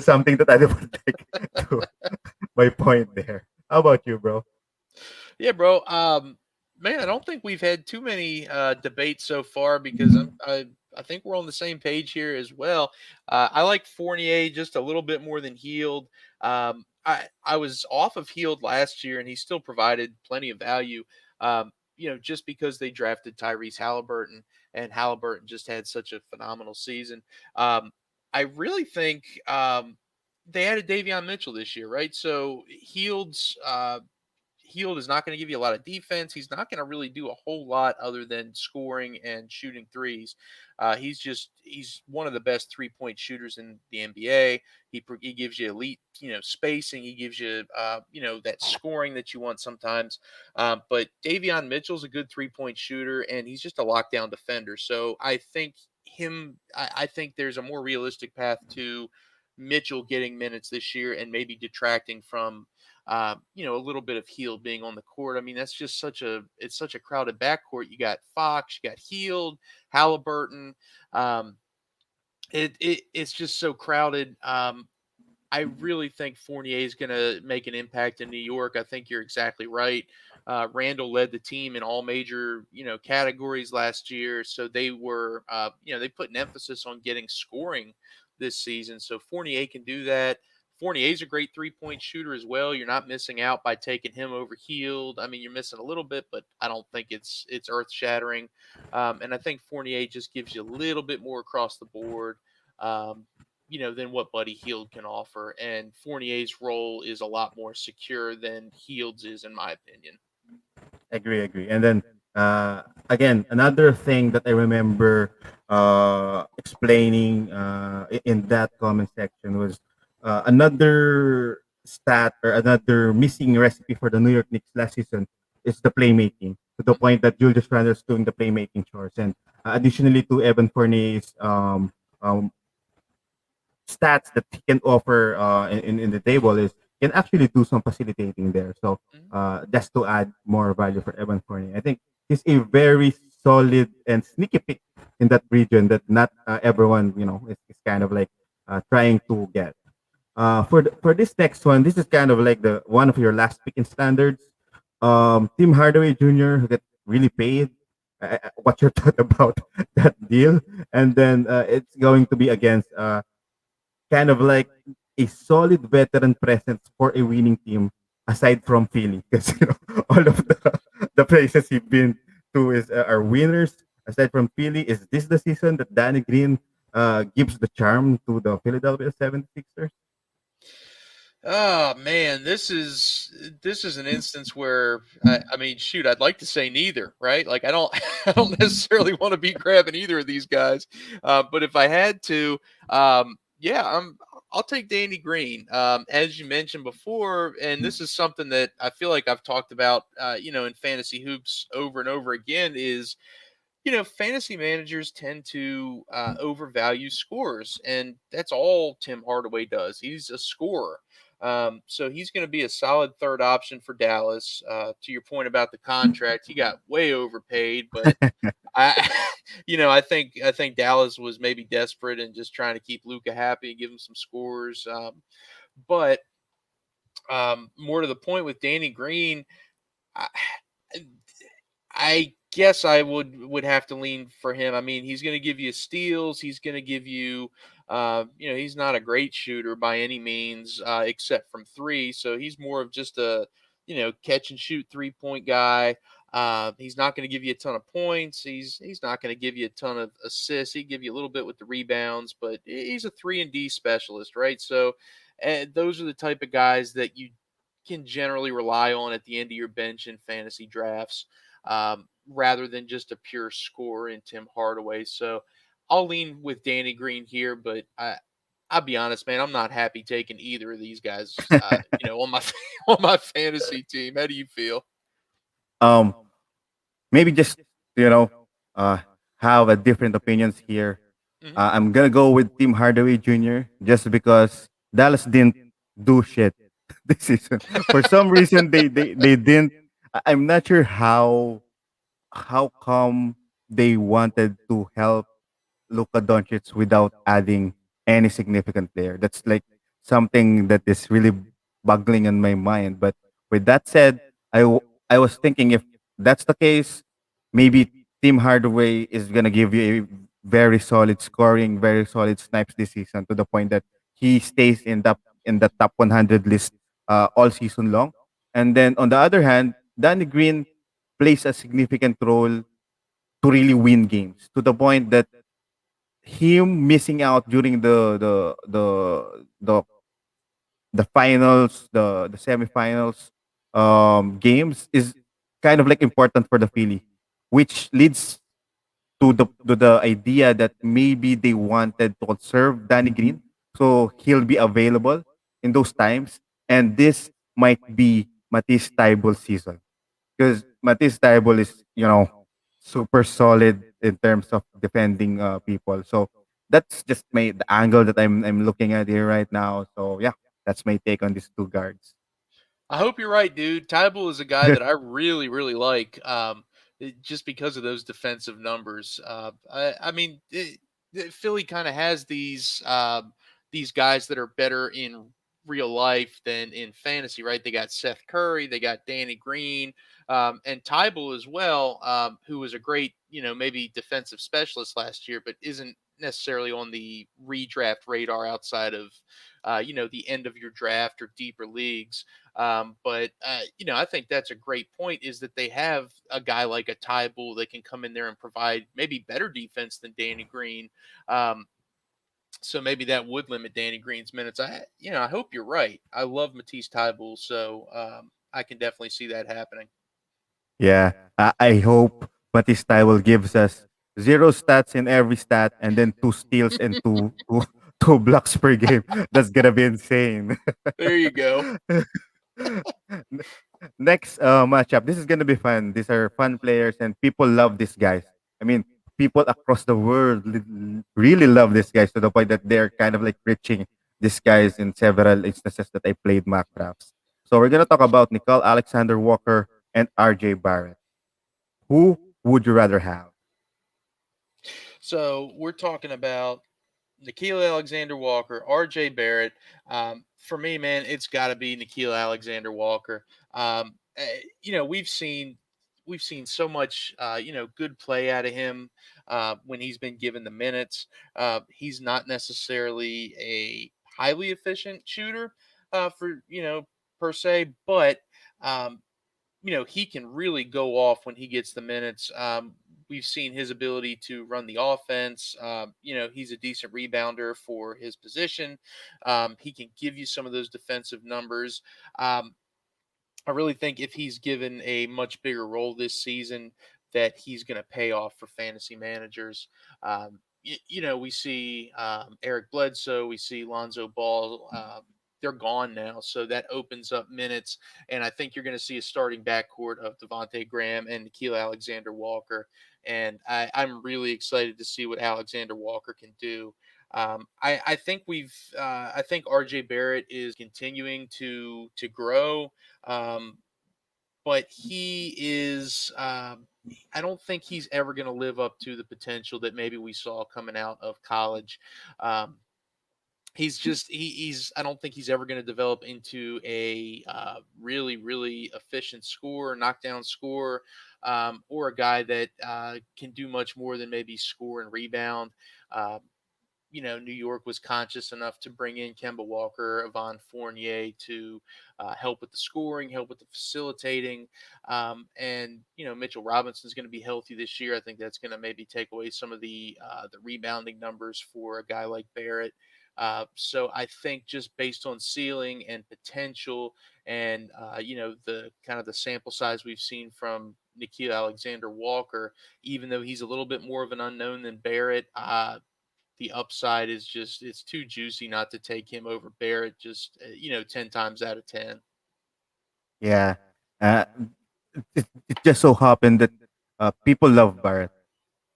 something that I would like to my point there. How about you, bro? Yeah, bro. Man, I don't think we've had too many debates so far because I think we're on the same page here as well. I like Fournier just a little bit more than Healed. I was off of Healed last year, and he still provided plenty of value. Just because they drafted Tyrese Halliburton, and Halliburton just had such a phenomenal season. Um, I really think they added Davion Mitchell this year, right? So Healed is not going to give you a lot of defense. He's not going to really do a whole lot other than scoring and shooting threes. He's one of the best 3-point shooters in the NBA. He gives you elite spacing. He gives you that scoring that you want sometimes. But Davion Mitchell's a good 3-point shooter, and he's just a lockdown defender. So I think I think there's a more realistic path to Mitchell getting minutes this year and maybe detracting from a little bit of Healed being on the court. I mean, that's just it's such a crowded backcourt. You got Fox, you got Healed, Halliburton. Um, it's just so crowded. I really think Fournier is going to make an impact in New York. I think you're exactly right. Randall led the team in all major, categories last year. So they were, they put an emphasis on getting scoring this season. So Fournier can do that. Fournier's a great 3-point shooter as well. You're not missing out by taking him over Healed. I mean, you're missing a little bit, but I don't think it's earth shattering. And I think Fournier just gives you a little bit more across the board. Um, than what Buddy Hield can offer. And Fournier's role is a lot more secure than Hield's is, in my opinion. Agree. And then again, another thing that I remember explaining in that comment section was another stat or another missing recipe for the New York Knicks last season is the playmaking. To the point that Julius Randle's doing the playmaking chores, and additionally to Evan Fournier's stats that he can offer in the table is can actually do some facilitating there. So Mhm. just to add more value for Evan Fournier, I think he's a very solid and sneaky pick in that region that not everyone is kind of like trying to get. For this next one, this is kind of like the one of your last pick in standards. Tim Hardaway Jr. who got really paid. What's your thought about that deal? And then it's going to be against kind of like a solid veteran presence for a winning team aside from Philly because all of the places he's been to is are winners aside from Philly. Is this the season that Danny Green gives the charm to the Philadelphia 76ers? Oh man, this is an instance where I mean, shoot, I'd like to say neither, right? Like I don't I don't necessarily want to be grabbing either of these guys, but if I had to, yeah, I'll take Danny Green. As you mentioned before, and this is something that I feel like I've talked about, in fantasy hoops over and over again, is fantasy managers tend to overvalue scores, and that's all Tim Hardaway does. He's a scorer. So he's going to be a solid third option for Dallas. To your point about the contract, he got way overpaid, but I, I think Dallas was maybe desperate and just trying to keep Luca happy and give him some scores. But more to the point with Danny Green, I, I guess I would have to lean for him. I mean, he's going to give you steals. He's going to give you, he's not a great shooter by any means, except from three. So he's more of just a, catch and shoot 3 point guy. He's not going to give you a ton of points. He's not going to give you a ton of assists. He give you a little bit with the rebounds, but he's a 3 and D specialist, right? So those are the type of guys that you can generally rely on at the end of your bench in fantasy drafts, rather than just a pure score in Tim Hardaway. So I'll lean with Danny Green here, but I'll be honest, man, I'm not happy taking either of these guys, on my on my fantasy team. How do you feel? um, Maybe just you know, uh, have a different opinions here. Hmm. I'm gonna go with Team Hardaway Jr. just because Dallas didn't do shit this season. For some reason, they didn't. I'm not sure how come they wanted to help Luka Doncic without adding any significant player. That's like something that is really boggling in my mind. But with that said, I was thinking if that's the case, maybe Tim Hardaway is gonna give you a very solid scoring, very solid snipes this season to the point that he stays in the top 100 list all season long. And then on the other hand, Danny Green plays a significant role to really win games to the point that him missing out during the finals, the semifinals games is kind of like important for the Philly, which leads to the idea that maybe they wanted to conserve Danny Green, so he'll be available in those times, and this might be Matisse Thybulle season because Matisse Thybulle is super solid in terms of defending people. So that's just the angle that I'm looking at here right now. So yeah, that's my take on these two guards. I hope you're right, dude. Tybal is a guy that I really, really like, just because of those defensive numbers. I mean, Philly kind of has these guys that are better in real life than in fantasy, right? They got Seth Curry, they got Danny Green, and Tybal as well, who was a great, maybe defensive specialist last year, but isn't necessarily on the redraft radar outside of, the end of your draft or deeper leagues. But I think that's a great point. Is that they have a guy like a Ty Bull that can come in there and provide maybe better defense than Danny Green. Um, so maybe that would limit Danny Green's minutes. I hope you're right. I love Matisse Thybulle, so I can definitely see that happening. Yeah, I hope Batista will gives us zero stats in every stat and then two steals and two blocks per game. That's gonna be insane. There you go. Next matchup. This is gonna be fun. These are fun players and people love these guys. I mean, people across the world really love these guys to the point that they're kind of like reaching these guys in several instances that I played mock drafts. So we're gonna talk about Nicole Alexander Walker and RJ Barrett. Who would you rather have? So we're talking about Nikhil Alexander Walker, R.J. Barrett. For me, man, it's got to be Nikhil Alexander Walker. We've seen so much, good play out of him when he's been given the minutes. He's not necessarily a highly efficient shooter, for per se, but he can really go off when he gets the minutes. we've seen his ability to run the offense. He's a decent rebounder for his position. He can give you some of those defensive numbers. Um, I really think if he's given a much bigger role this season, that he's going to pay off for fantasy managers. We see Eric Bledsoe, we see Lonzo Ball. They're gone now, so that opens up minutes, and I think you're going to see a starting backcourt of Devontae Graham and Nikhil Alexander Walker. And I'm really excited to see what Alexander Walker can do. I think RJ Barrett is continuing to grow. Um, but he is I don't think he's ever going to live up to the potential that maybe we saw coming out of college. Um, he's I don't think he's ever going to develop into a really efficient scorer, knockdown scorer, or a guy that can do much more than maybe score and rebound. Um, New York was conscious enough to bring in Kemba Walker, Yvonne Fournier to help with the scoring, help with the facilitating. And Mitchell Robinson's going to be healthy this year. I think that's going to maybe take away some of the rebounding numbers for a guy like Barrett. So I think just based on ceiling and potential, and the kind of the sample size we've seen from Nikhil Alexander Walker, even though he's a little bit more of an unknown than Barrett, the upside is just it's too juicy not to take him over Barrett just 10 times out of 10. Yeah. Uh, it just so happened that people love Barrett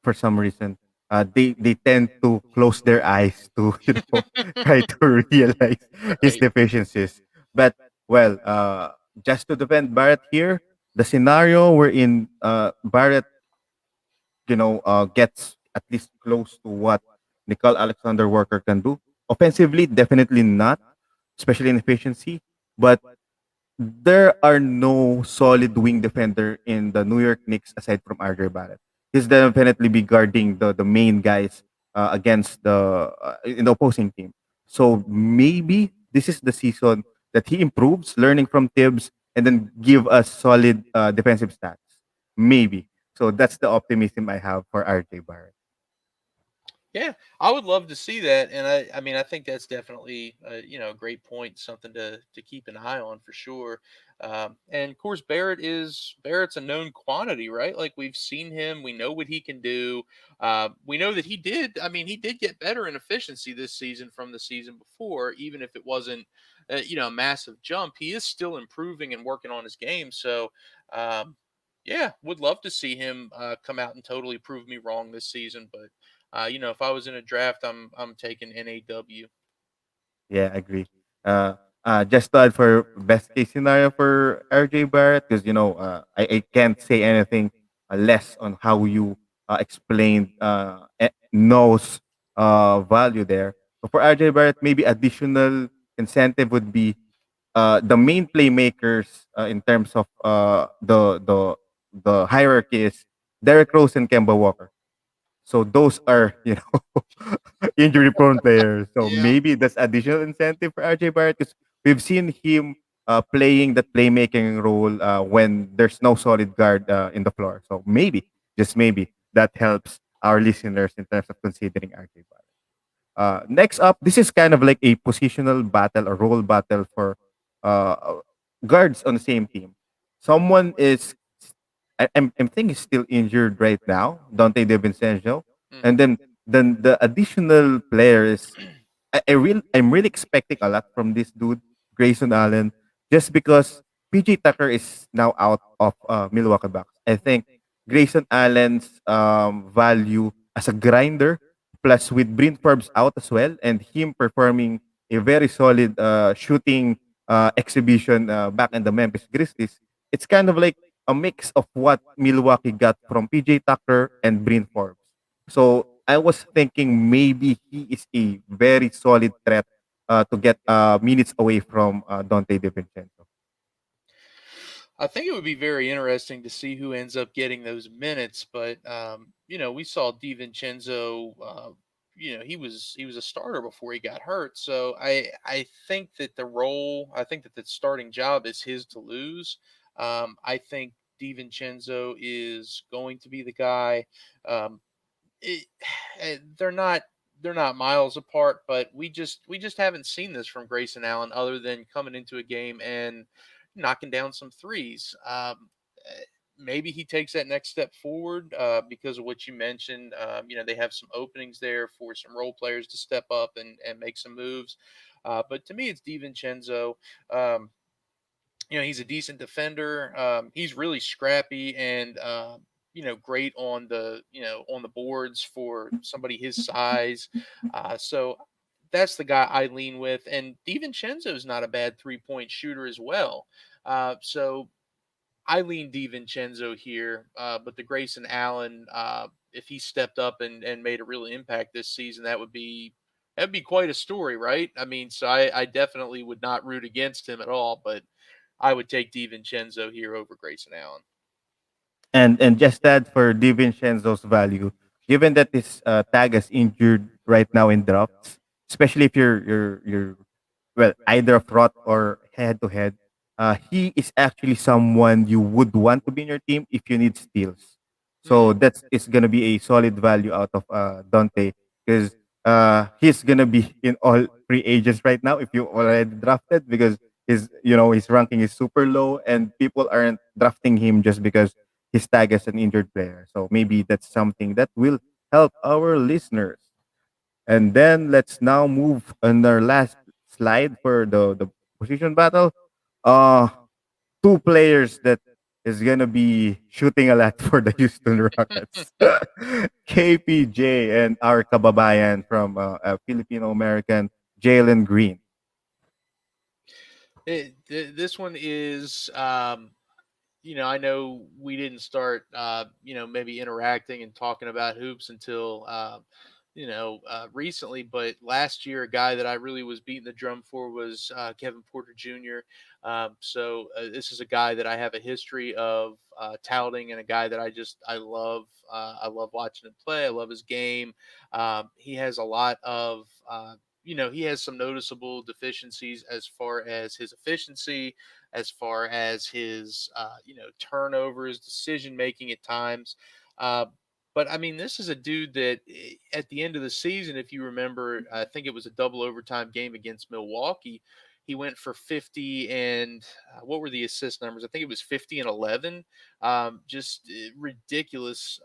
for some reason. They tend to close their eyes to try to realize his Right. deficiencies. But well, just to defend Barrett here, the scenario wherein Barrett gets at least close to what Nicole Alexander Walker can do. Offensively, definitely not, especially in efficiency. But there are no solid wing defender in the New York Knicks aside from RJ Barrett. He's definitely be guarding the main guys against the in the opposing team. So maybe this is the season that he improves, learning from Tibbs, and then give us solid defensive stats. Maybe. So that's the optimism I have for RJ Barrett. Yeah, I would love to see that, and I mean, I think that's definitely a great point, something to keep an eye on for sure. And of course, Barrett's a known quantity, right? Like we've seen him, we know what he can do. We know that he did. I mean, he did get better in efficiency this season from the season before, even if it wasn't a massive jump. He is still improving and working on his game. So. Yeah, would love to see him come out and totally prove me wrong this season, but if I was in a draft, I'm taking NAW. Yeah, I agree. Uh, just to add for best case scenario for RJ Barrett, because I can't say anything less on how you explained knows value there. So for RJ Barrett, maybe additional incentive would be the main playmakers in terms of the hierarchy is Derrick Rose and Kemba Walker. So those are, injury prone players. So Yeah. maybe that's additional incentive for RJ Barrett because we've seen him playing that playmaking role when there's no solid guard in the floor. So maybe, just maybe, that helps our listeners in terms of considering RJ Barrett. Next up, this is kind of like a positional battle or role battle for uh, guards on the same team. Someone is, I'm thinking he's still injured right now, Dante DiVincenzo, and Hmm. then the additional player is I'm really expecting a lot from this dude, Grayson Allen, just because PJ Tucker is now out of Milwaukee Bucks. I think Grayson Allen's value as a grinder, plus with Bryn Forbes out as well, and him performing a very solid shooting exhibition back in the Memphis Grizzlies, it's kind of like a mix of what Milwaukee got from PJ Tucker and Bryn Forbes. So I was thinking maybe he is a very solid threat to get minutes away from Dante DiVincenzo. I think it would be very interesting to see who ends up getting those minutes. But we saw DiVincenzo. He was a starter before he got hurt. So I think that the starting job is his to lose. I think. DiVincenzo is going to be the guy. Um, it, they're not miles apart, but we just haven't seen this from Grayson Allen other than coming into a game and knocking down some threes. Maybe he takes that next step forward because of what you mentioned. They have some openings there for some role players to step up and make some moves. But to me, it's DiVincenzo. Um, he's a decent defender. He's really scrappy and great on the boards for somebody his size. So that's the guy I lean with. And DiVincenzo is not a bad 3-point shooter as well. So I lean DiVincenzo here, but the Grayson Allen, if he stepped up and made a real impact this season, that'd be quite a story, right? I mean, so I definitely would not root against him at all, but I would take DiVincenzo here over Grayson Allen. And just that for DiVincenzo's value, given that this tag is injured right now in drafts, especially if you're well either a front or head to head, he is actually someone you would want to be in your team if you need steals. So Mm, that's it's gonna be a solid value out of Dante because he's gonna be in all free agents right now if you already drafted because his ranking is super low and people aren't drafting him just because his tag as an injured player. So maybe that's something that will help our listeners. And then let's now move on our last slide for the position battle. Uh Two players that is gonna be shooting a lot for the Houston Rockets. KPJ and our kababayan from Filipino American Jalen Green. this one is I know we didn't start, maybe interacting and talking about hoops until, recently. But last year, a guy that I really was beating the drum for was Kevin Porter Jr. So this is a guy that I have a history of touting, and a guy that I love. I love watching him play. I love his game. He has a lot of. He has some noticeable deficiencies as far as his efficiency, as far as his turnovers, decision making at times. Uh, but I mean, this is a dude that at the end of the season, if you remember, I think it was a double overtime game against Milwaukee. He went for 50 and what were the assist numbers? I think it was 50 and 11. Just ridiculous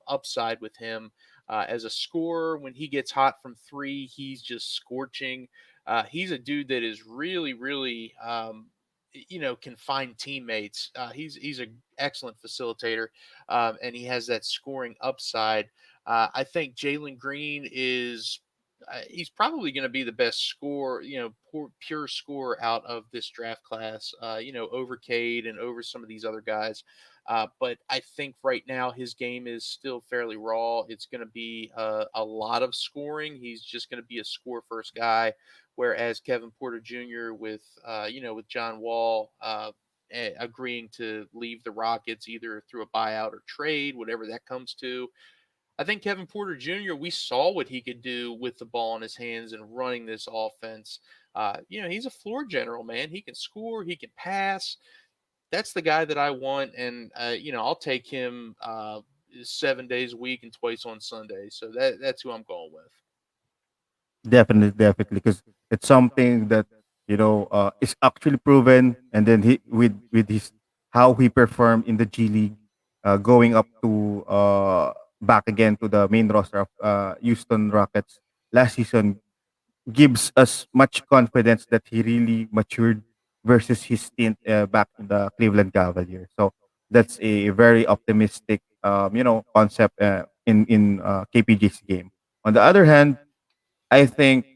upside with him as a scorer. When he gets hot from three, he's just scorching. He's a dude that is really, really can find teammates. He's an excellent facilitator, and he has that scoring upside. I think Jalen Green is. He's probably going to be the best score, pure score out of this draft class. Over Cade and over some of these other guys. But I think right now his game is still fairly raw. It's going to be a lot of scoring. He's just going to be a score first guy, whereas Kevin Porter Jr. with John Wall agreeing to leave the Rockets either through a buyout or trade, whatever that comes to. I think Kevin Porter Jr. We saw what he could do with the ball in his hands and running this offense. He's a floor general, man. He can score, he can pass. That's the guy that I want, and I'll take him 7 days a week and twice on Sunday. So that's who I'm going with. Definitely, definitely, because it's something that is actually proven, and then he with his how he performed in the G League, going up to back again to the main roster of Houston Rockets last season gives us much confidence that he really matured versus his stint back in the Cleveland Cavaliers. So that's a very optimistic concept in KPG's game. On the other hand, I think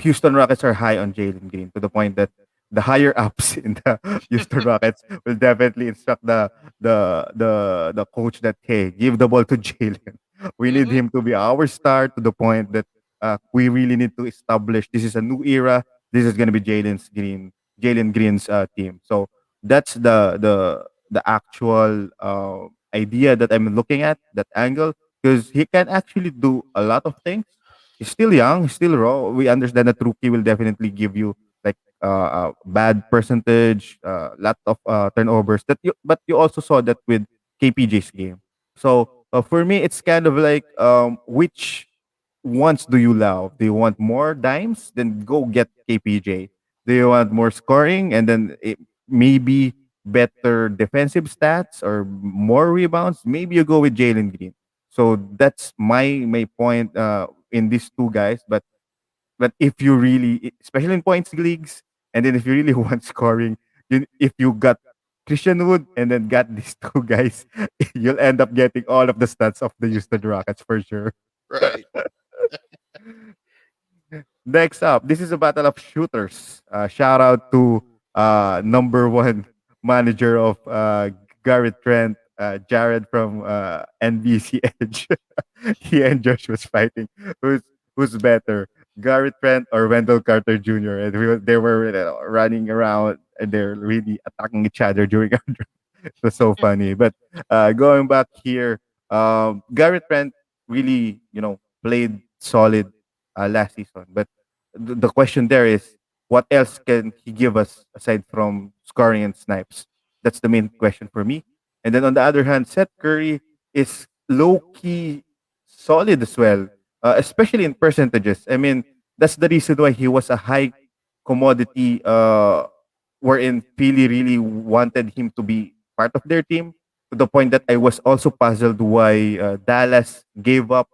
Houston Rockets are high on Jalen Green to the point that the higher ups in the Houston Rockets will definitely instruct the coach that hey, give the ball to Jalen. We need Hmm. him to be our star to the point that we really need to establish this is a new era. This is going to be Jalen Green's team. So that's the actual idea that I'm looking at that angle because he can actually do a lot of things. He's still young, he's still raw. We understand that rookie will definitely give you like bad percentage, lot of turnovers. But you also saw that with KPJ's game. So for me, it's kind of like which ones do you love? Do you want more dimes? Then go get KPJ. Do you want more scoring and then maybe better defensive stats or more rebounds? Maybe you go with Jalen Green. So that's my point in these two guys. But if you really, especially in points leagues, and then if you really want scoring, if you got Christian Wood and then got these two guys, you'll end up getting all of the stats of the Houston Rockets for sure. Right. Next up, this is a battle of shooters. Shout out to number one manager of Garrett Trent, Jared from NBC Edge. He and Josh was fighting. Who's who's better, Garrett Trent or Wendell Carter Jr.? And they were running around and they're really attacking each other during our draft. It was so funny. But going back here, Garrett Trent really played solid last season. But the question there is, what else can he give us aside from scoring and snipes? That's the main question for me. And then on the other hand, Seth Curry is low key solid as well, especially in percentages. I mean, that's the reason why he was a high commodity, wherein Philly really wanted him to be part of their team, to the point that I was also puzzled why Dallas gave up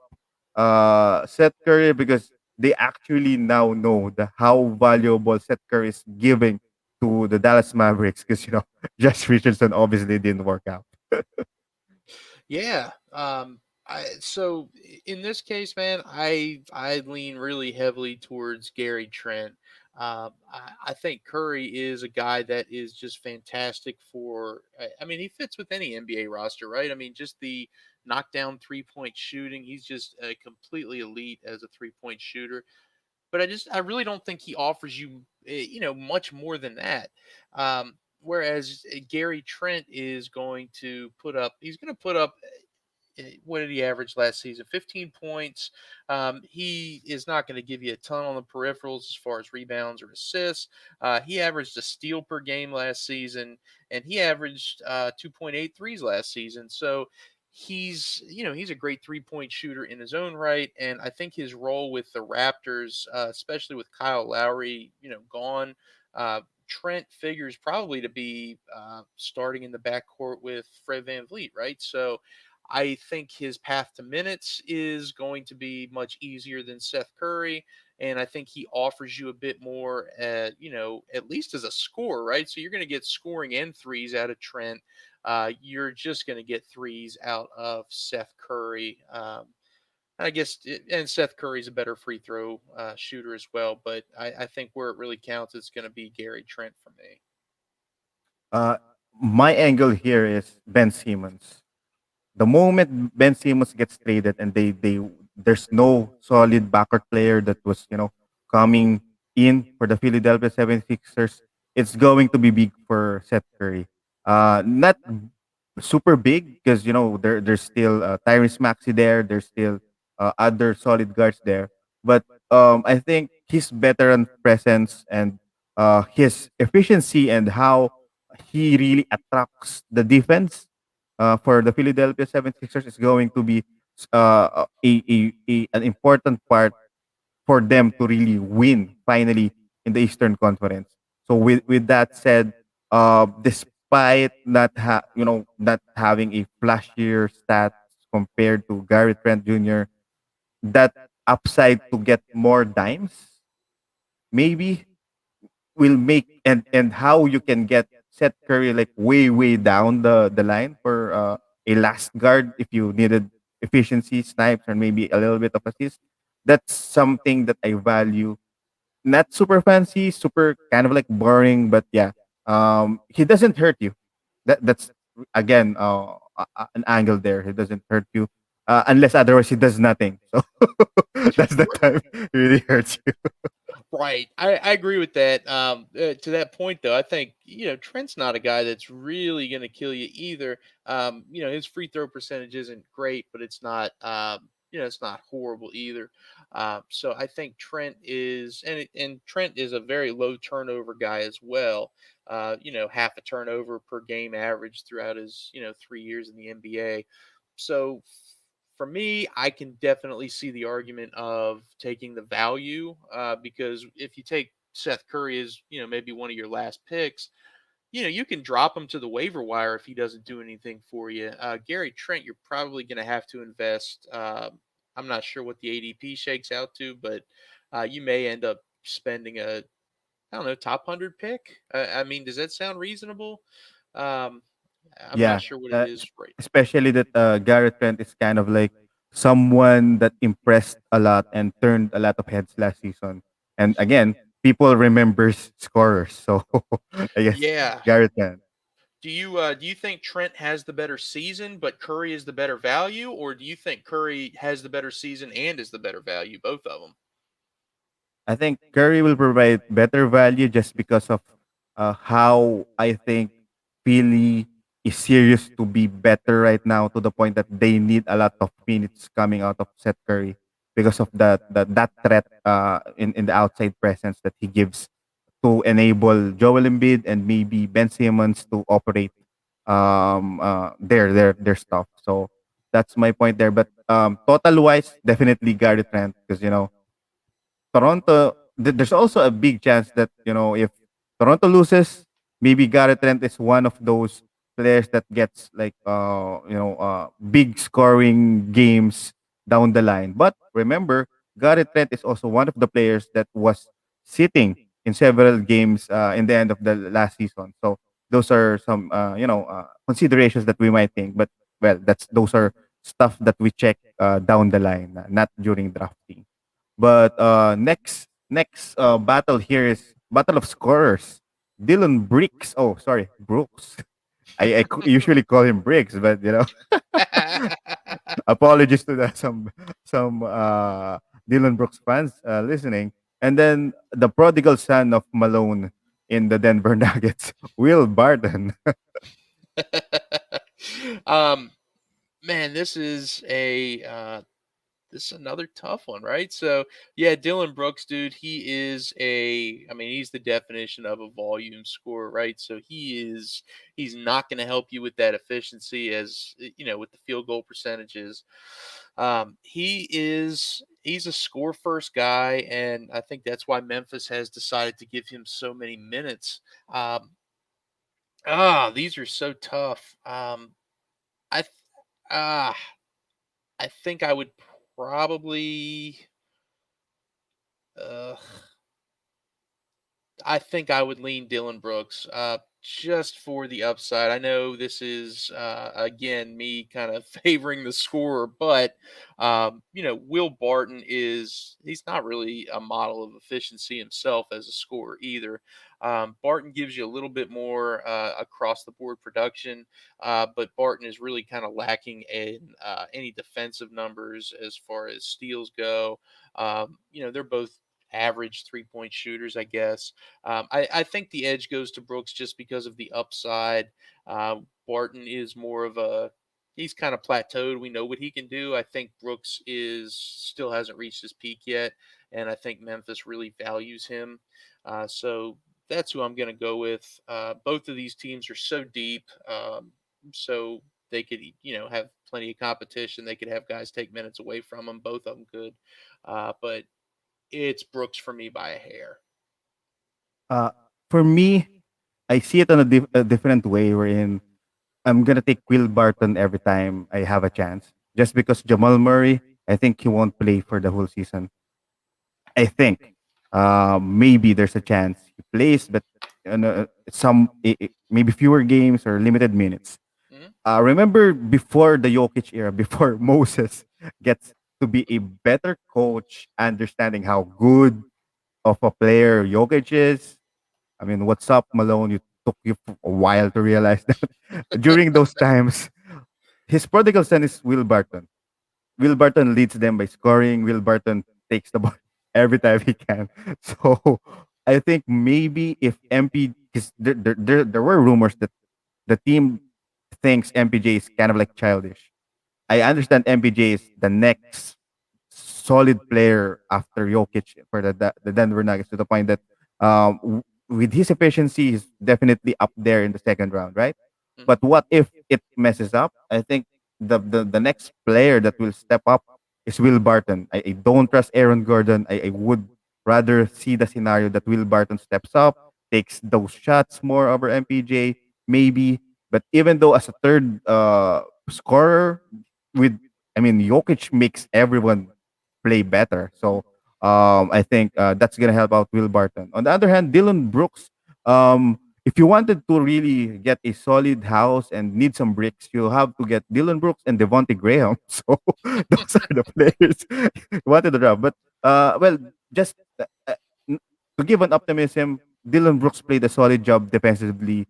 Seth Curry, because they actually now know how valuable Seth Curry is giving to the Dallas Mavericks, because Josh Richardson obviously didn't work out. Yeah. In this case, man, I lean really heavily towards Gary Trent. I think Curry is a guy that is just fantastic for. I mean, he fits with any NBA roster, right? I mean, just the knockdown 3-point shooting. He's just completely elite as a 3-point shooter. But I really don't think he offers you, much more than that. Whereas Gary Trent is going to put up. He's going to put up what did he average last season? 15 points. He is not going to give you a ton on the peripherals as far as rebounds or assists. He averaged a steal per game last season, and he averaged 2.8 threes last season. So he's a great 3-point shooter in his own right, and I think his role with the Raptors, especially with Kyle Lowry, gone. Trent figures probably to be starting in the backcourt with Fred Van Vliet, right? So I think his path to minutes is going to be much easier than Seth Curry. And I think he offers you a bit more, at least as a scorer, right? So you're going to get scoring and threes out of Trent. You're just going to get threes out of Seth Curry. And Seth Curry's a better free throw shooter as well. But I think where it really counts, it's going to be Gary Trent for me. Uh, my angle here is Ben Simmons. The moment Ben Simmons gets traded and they there's no solid backcourt player that was coming in for the Philadelphia 76ers, it's going to be big for Seth Curry. Not super big because there's still Tyrese Maxey there. There's still other solid guards there, but I think his veteran presence and his efficiency and how he really attracts the defense for the Philadelphia 76ers is going to be an important part for them to really win finally in the Eastern Conference. So with that said, despite not having a flashier stats compared to Gary Trent Jr., that upside to get more dimes maybe will make, and how you can get Seth Curry like way down the line for a last guard if you needed efficiency, snipes, or maybe a little bit of assist. That's something that I value. Not super fancy, super kind of like boring, but yeah, he doesn't hurt you. That's again an angle there. He doesn't hurt you unless otherwise he does nothing. So that's the time he really hurts you. Right. I agree with that. To that point, though, I think, Trent's not a guy that's really going to kill you either. His free throw percentage isn't great, but it's not, it's not horrible either. So I think Trent is, and Trent is a very low turnover guy as well. Half a turnover per game average throughout his 3 years in the NBA. So for me, I can definitely see the argument of taking the value because if you take Seth Curry as maybe one of your last picks, you can drop him to the waiver wire if he doesn't do anything for you. Gary Trent, you're probably going to have to invest. I'm not sure what the ADP shakes out to, but you may end up spending I don't know, top 100 pick. I mean, does that sound reasonable? Um, I'm not Yeah, sure what it is right. especially that Garrett Trent is kind of like someone that impressed a lot and turned a lot of heads last season. And again, people remembers scorers, so I guess Yeah. Garrett Trent. Do you think Trent has the better season, but Curry is the better value, or do you think Curry has the better season and is the better value? Both of them. I think Curry will provide better value just because of how I think Philly is serious to be better right now to the point that they need a lot of minutes coming out of Seth Curry because of that threat in the outside presence that he gives to enable Joel Embiid and maybe Ben Simmons to operate their stuff. So that's my point there. But total wise, definitely Gary Trent because Toronto, there's also a big chance that if Toronto loses, maybe Garrett Trent is one of those players that gets like big scoring games down the line. But remember, Garrett Trent is also one of the players that was sitting in several games in the end of the last season. So those are some considerations that we might think. But well, that's those are stuff that we check down the line, not during drafting. But next battle here is battle of scorers. Dylan Bricks. Oh, sorry, Brooks. I usually call him Bricks, but apologies to the some Dylan Brooks fans listening. And then the prodigal son of Malone in the Denver Nuggets, Will Barton. um, Man, this is another tough one, right? So, yeah, Dylan Brooks, dude, I mean, he's the definition of a volume scorer, right? So he's not going to help you with that efficiency with the field goal percentages. He's a score first guy, and I think that's why Memphis has decided to give him so many minutes. Um, these are so tough. I, th- ah, I think I would probably. Uh, I think I would lean Dylan Brooks, just for the upside. I know this is again me kind of favoring the scorer, but Will Barton he's not really a model of efficiency himself as a scorer either. Barton gives you a little bit more across the board production, but Barton is really kind of lacking in any defensive numbers as far as steals go. They're both average 3-point shooters, I guess. I think the edge goes to Brooks just because of the upside. Barton is more of he's kind of plateaued. We know what he can do. I think Brooks is still hasn't reached his peak yet, and I think Memphis really values him. So that's who I'm going to go with. Both of these teams are so deep, so they could have plenty of competition. They could have guys take minutes away from them. Both of them could, but it's Brooks for me by a hair. Uh, for me, I see it on a different way. Wherein I'm gonna take Will Barton every time I have a chance. Just because Jamal Murray, I think he won't play for the whole season. I think maybe there's a chance he plays, but maybe fewer games or limited minutes. Mhm. Remember before the Jokic era, before Moses gets to be a better coach, understanding how good of a player Jokic is. I mean, what's up, Malone? You took you a while to realize that during those times, his prodigal son is Will Barton. Will Barton leads them by scoring. Will Barton takes the ball every time he can. So I think maybe if MP, because there were rumors that the team thinks MPJ is kind of like childish. I understand MPJ is the next solid player after Jokic for the Denver Nuggets, to the point that with his efficiency, he's definitely up there in the second round, right? Mhm. But what if it messes up? I think the next player that will step up is Will Barton. I don't trust Aaron Gordon. I would rather see the scenario that Will Barton steps up, takes those shots more over MPJ, maybe. But even though as a third scorer, with Jokic makes everyone play better. So I think that's gonna help out Will Barton. On the other hand, Dylan Brooks, if you wanted to really get a solid house and need some bricks, you'll have to get Dylan Brooks and Devontae Graham. So those are the players you wanted to draft. But well, just n- to give an optimism, Dylan Brooks played a solid job defensively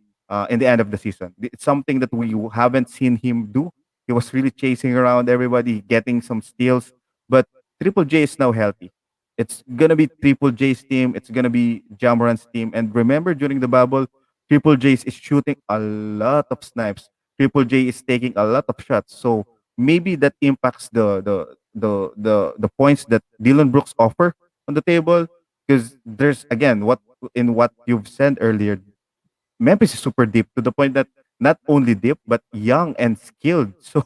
in the end of the season. It's something that we haven't seen him do. He was really chasing around everybody, getting some steals. But Triple J is now healthy. It's gonna be Triple J's team. It's gonna be Jamoran's team. And remember, during the bubble, Triple J is shooting a lot of snipes. Triple J is taking a lot of shots. So maybe that impacts the points that Dylan Brooks offer on the table. Because there's again what you've said earlier, Memphis is super deep to the point that not only deep but young and skilled. So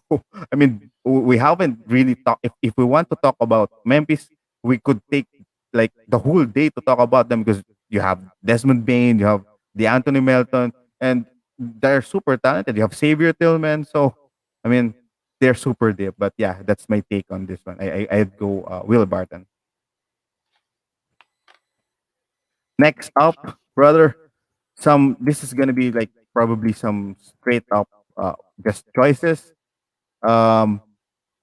we haven't really talked. If we want to talk about Memphis, we could take like the whole day to talk about them, because you have Desmond Bain, you have the Anthony Melton, and they're super talented. You have Xavier Tillman. So I mean, they're super deep. But yeah, that's my take on this one. I'd go Will Barton. Next up, brother, some this is gonna be like probably some straight up just choices. Um,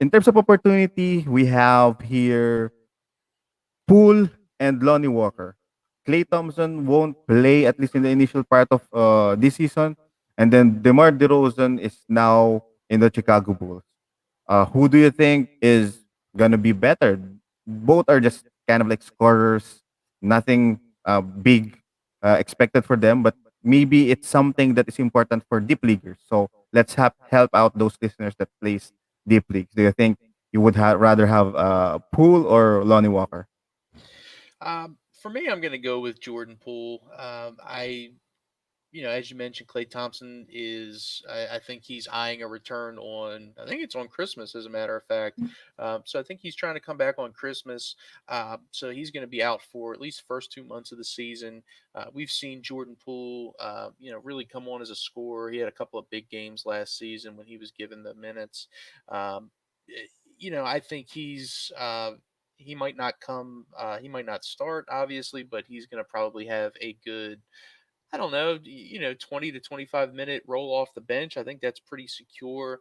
in terms of opportunity, we have here Poole and Lonnie Walker. Clay Thompson won't play at least in the initial part of this season, and then DeMar DeRozan is now in the Chicago Bulls. Who do you think is gonna be better? Both are just kind of like scorers, nothing big expected for them, but maybe it's something that is important for deep leaguers. So let's help out those listeners that plays deep leagues. Do you think you would rather have Poole or Lonnie Walker? For me, I'm going to go with Jordan Poole. As you mentioned, Clay Thompson I think he's eyeing a return on, I think it's on Christmas, as a matter of fact. So I think he's trying to come back on Christmas. So he's going to be out for at least first 2 months of the season. We've seen Jordan Poole, really come on as a scorer. He had a couple of big games last season when he was given the minutes. Um, eh, I think he might not he might not start, obviously, but he's going to probably have a good, I don't know, 20 to 25-minute roll off the bench. I think that's pretty secure,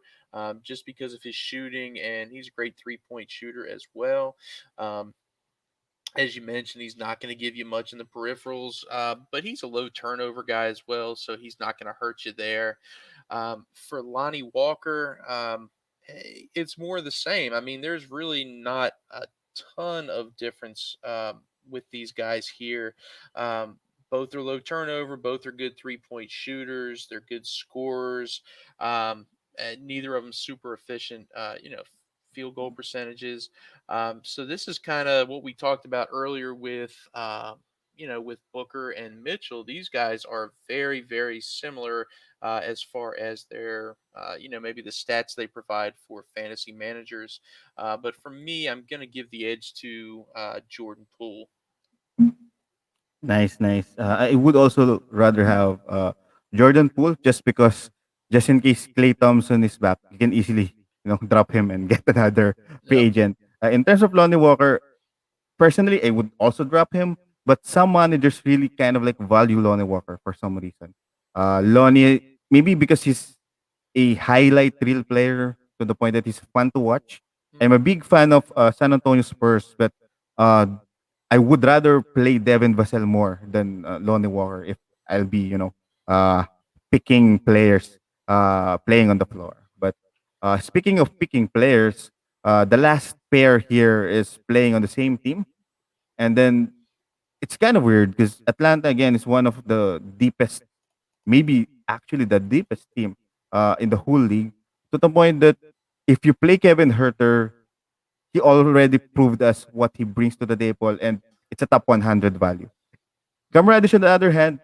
just because of his shooting, and he's a great 3-point shooter as well. Um, as you mentioned, he's not going to give you much in the peripherals, but he's a low turnover guy as well, so he's not going to hurt you there. For Lonnie Walker, it's more of the same. I mean, there's really not a ton of difference with these guys here. Um, both are low turnover, both are good 3-point shooters, they're good scorers. And neither of them super efficient, field goal percentages. So this is kind of what we talked about earlier with, with Booker and Mitchell. These guys are very, very similar as far as their, maybe the stats they provide for fantasy managers. But for me, I'm going to give the edge to Jordan Poole. Nice, nice. I would also rather have Jordan Poole, just in case Clay Thompson is back, you can easily drop him and get another free Yep. agent. In terms of Lonnie Walker, personally, I would also drop him, but some managers really kind of like value Lonnie Walker for some reason. Lonnie, maybe because he's a highlight reel player to the point that he's fun to watch. I'm Mhm. a big fan of San Antonio Spurs, but uh, I would rather play Devin Vassell more than Lonnie Walker if I'll be, uh, picking players playing on the floor. But speaking of picking players, the last pair here is playing on the same team, and then it's kind of weird because Atlanta again is one of the deepest, maybe actually the deepest team in the whole league, to the point that if you play Kevin Herter, he already proved us what he brings to the table, and it's a top 100 value. Cam Reddish, on the other hand,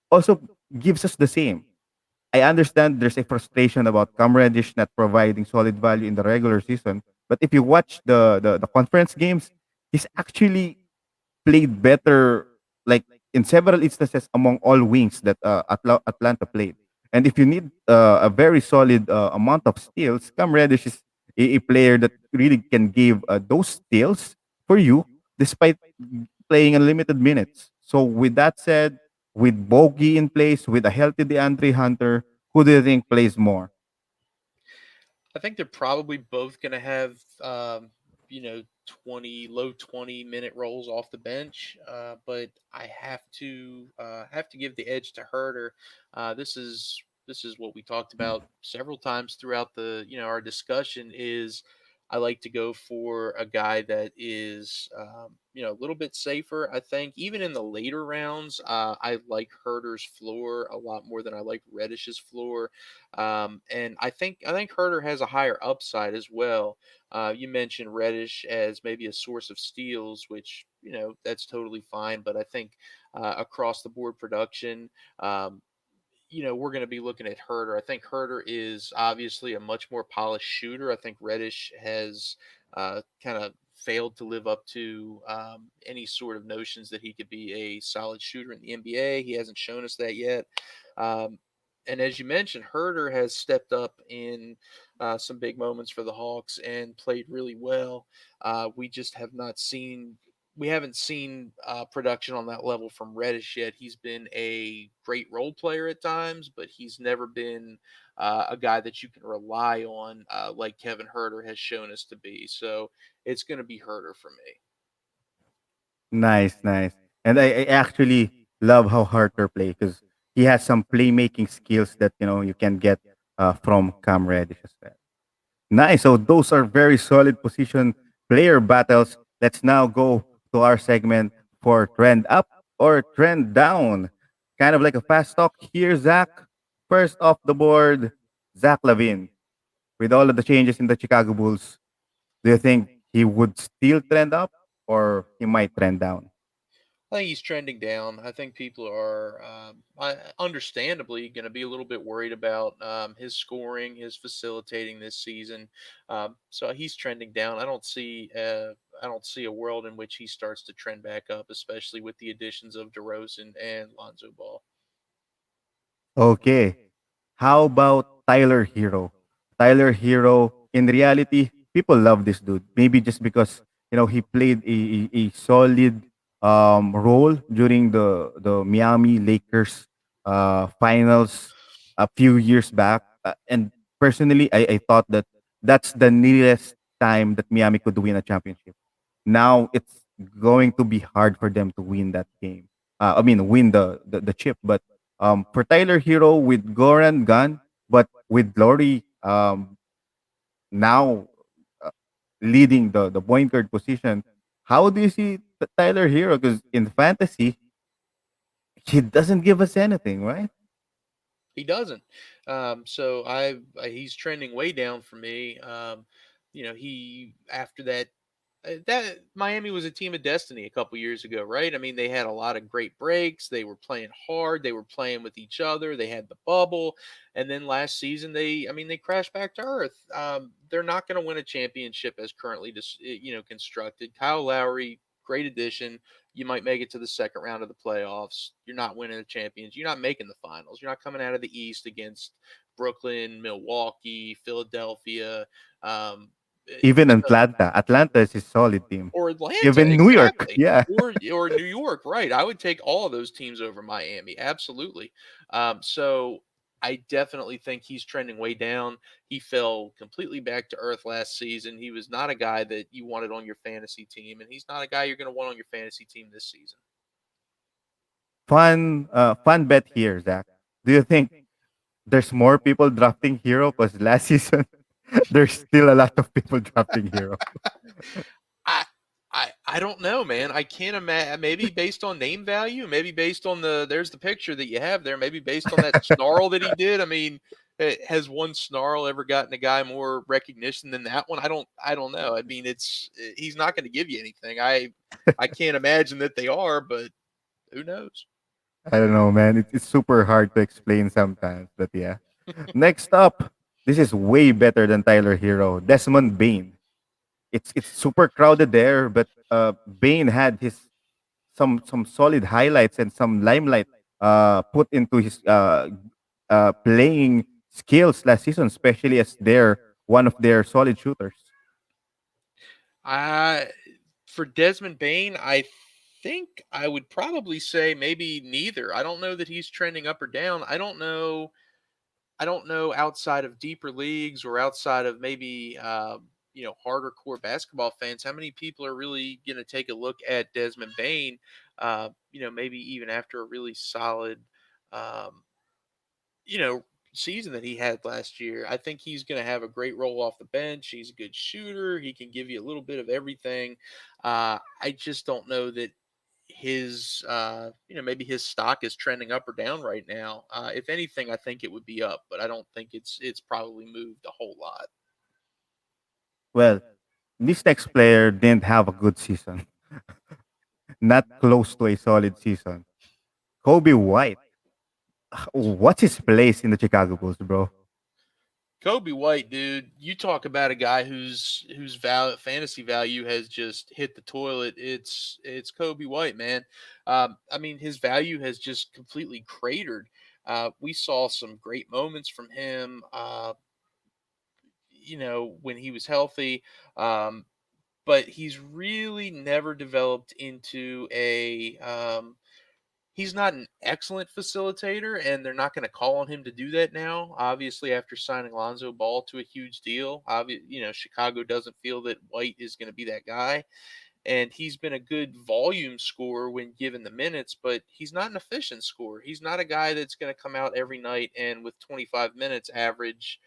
also gives us the same. I understand there's a frustration about Cam Reddish not providing solid value in the regular season, but if you watch the conference games, he's actually played better, like in several instances among all wings that Atlanta played. And if you need a very solid amount of steals, Cam Reddish is a player that really can give those steals for you, despite playing unlimited minutes. So with that said, with Bogey in place, with a healthy DeAndre Hunter, who do you think plays more? I think they're probably both going to have, you know, 20 low 20 minute rolls off the bench. But I have to give the edge to Herder. This is what we talked about several times throughout the our discussion. Is I like to go for a guy that is a little bit safer. I think even in the later rounds, I like Herder's floor a lot more than I like Reddish's floor. And I think Herder has a higher upside as well. You mentioned Reddish as maybe a source of steals, which that's totally fine. But I think across the board production, um, we're going to be looking at Herder. I think Herder is obviously a much more polished shooter. I think Reddish has kind of failed to live up to any sort of notions that he could be a solid shooter in the NBA. He hasn't shown us that yet. Um, and as you mentioned, Herder has stepped up in some big moments for the Hawks and played really well. We haven't seen production on that level from Reddish yet. He's been a great role player at times, but he's never been a guy that you can rely on like Kevin Herter has shown us to be. So it's going to be Herter for me. Nice, nice. And I actually love how Harter play because he has some playmaking skills that you can get from Cam Reddish as well. Nice. So those are very solid position player battles. Let's now go to our segment for trend up or trend down. Kind of like a fast talk here, Zach. First off the board, Zach Lavine. With all of the changes in the Chicago Bulls, do you think he would still trend up or he might trend down? I think he's trending down. I think people are, understandably, going to be a little bit worried about his scoring, his facilitating this season. So he's trending down. I don't see a world in which he starts to trend back up, especially with the additions of DeRozan and Lonzo Ball. Okay. How about Tyler Hero? Tyler Hero, in reality, people love this dude. Maybe just because he played a solid role during the Miami Lakers finals a few years back. And personally, I thought that that's the nearest time that Miami could win a championship. Now it's going to be hard for them to win that game. I mean, win the chip. But for Tyler Hero with Goran Gun, but with Laurie now uh, leading the point guard position, how do you see Tyler Hero? Because in fantasy, he doesn't give us anything, right? He doesn't. So he's trending way down for me. He after that Miami was a team of destiny a couple years ago, right? I mean, they had a lot of great breaks. They were playing hard. They were playing with each other. They had the bubble, and then last season they crashed back to earth. They're not going to win a championship as currently constructed. Kyle Lowry, great addition. You might make it to the second round of the playoffs. You're not winning the champions. You're not making the finals. You're not coming out of the East against Brooklyn, Milwaukee, Philadelphia. Um, Even Atlanta. Atlanta is a solid team. or Atlanta, Even New York. exactly. Yeah. Or New York, right. I would take all of those teams over Miami, absolutely. So I definitely think he's trending way down. He fell completely back to earth last season. He was not a guy that you wanted on your fantasy team, and he's not a guy you're going to want on your fantasy team this season. Fun bet here, Zach. Do you think there's more people drafting Hero? Because last season, there's still a lot of people drafting Hero. I I don't know, man. I can't imagine. Maybe based on name value, maybe based on there's the picture that you have there. Maybe based on that snarl that he did. I mean, Has one snarl ever gotten a guy more recognition than that one? I don't know. I mean, he's not going to give you anything. I can't imagine that they are, but who knows? I don't know, man. It's super hard to explain sometimes, but yeah. Next up, this is way better than Tyler Hero. Desmond Bain. It's super crowded there, but Bain had his some solid highlights and some limelight put into his playing skills last season, especially as they're one of their solid shooters. I For Desmond Bain, I think I would probably say maybe neither. I don't know that he's trending up or down. I don't know outside of deeper leagues or outside of maybe harder core basketball fans, how many people are really going to take a look at Desmond Bain? Maybe even after a really solid, um, you know, season that he had last year. I think he's going to have a great role off the bench. He's a good shooter. He can give you a little bit of everything. I just don't know that maybe his stock is trending up or down right now. If anything, I think it would be up, but I don't think it's probably moved a whole lot. Well, this next player didn't have a good season, not close to a solid season. Kobe White. What's his place in the Chicago Bulls, bro? Kobe White, dude, you talk about a guy whose fantasy value has just hit the toilet. It's Kobe White, man. I mean, his value has just completely cratered. We saw some great moments from him. When he was healthy, um, but he's really never developed into a he's not an excellent facilitator, and they're not going to call on him to do that now. Obviously, after signing Lonzo Ball to a huge deal, Chicago doesn't feel that White is going to be that guy, and he's been a good volume scorer when given the minutes, but he's not an efficient scorer. He's not a guy that's going to come out every night and with 25 minutes average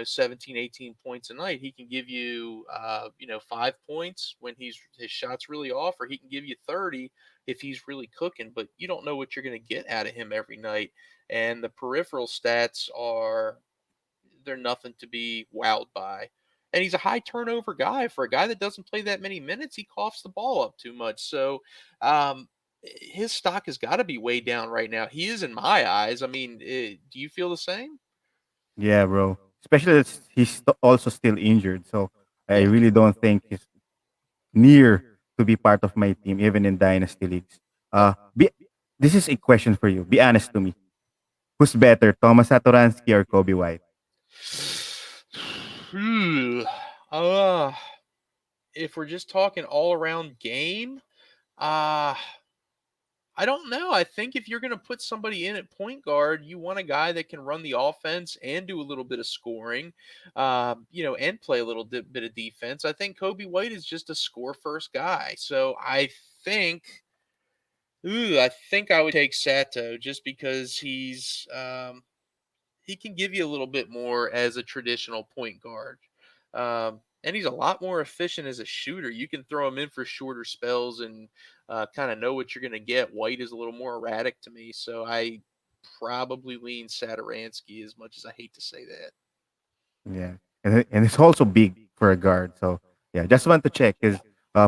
17, 18 points a night. He can give you 5 points when his shots really off, or he can give you 30 if he's really cooking, but you don't know what you're going to get out of him every night. And the peripheral stats they're nothing to be wowed by. And he's a high turnover guy. For a guy that doesn't play that many minutes, he coughs the ball up too much. So um his stock has got to be way down right now. He is in my eyes. I mean, do you feel the same? Yeah, bro. Especially that also still injured, so I Yeah. really don't think he's near to be part of my team, even in dynasty leagues. Yeah. This is a question for you. Be honest to me. Who's better, Thomas Satoransky or Kobe White? Hmm. Uh, if we're just talking all around game, uh, I don't know. I think if you're going to put somebody in at point guard, you want a guy that can run the offense and do a little bit of scoring, and play a little bit of defense. I think Kobe White is just a score first guy. So think, I think I would take Sato just because he can give you a little bit more as a traditional point guard. And he's a lot more efficient as a shooter. You can throw him in for shorter spells and kind of know what you're going to get. White is a little more erratic to me, so I probably lean Saturansky as much as I hate to say that. Yeah, and it's also big for a guard. So yeah, just want to check because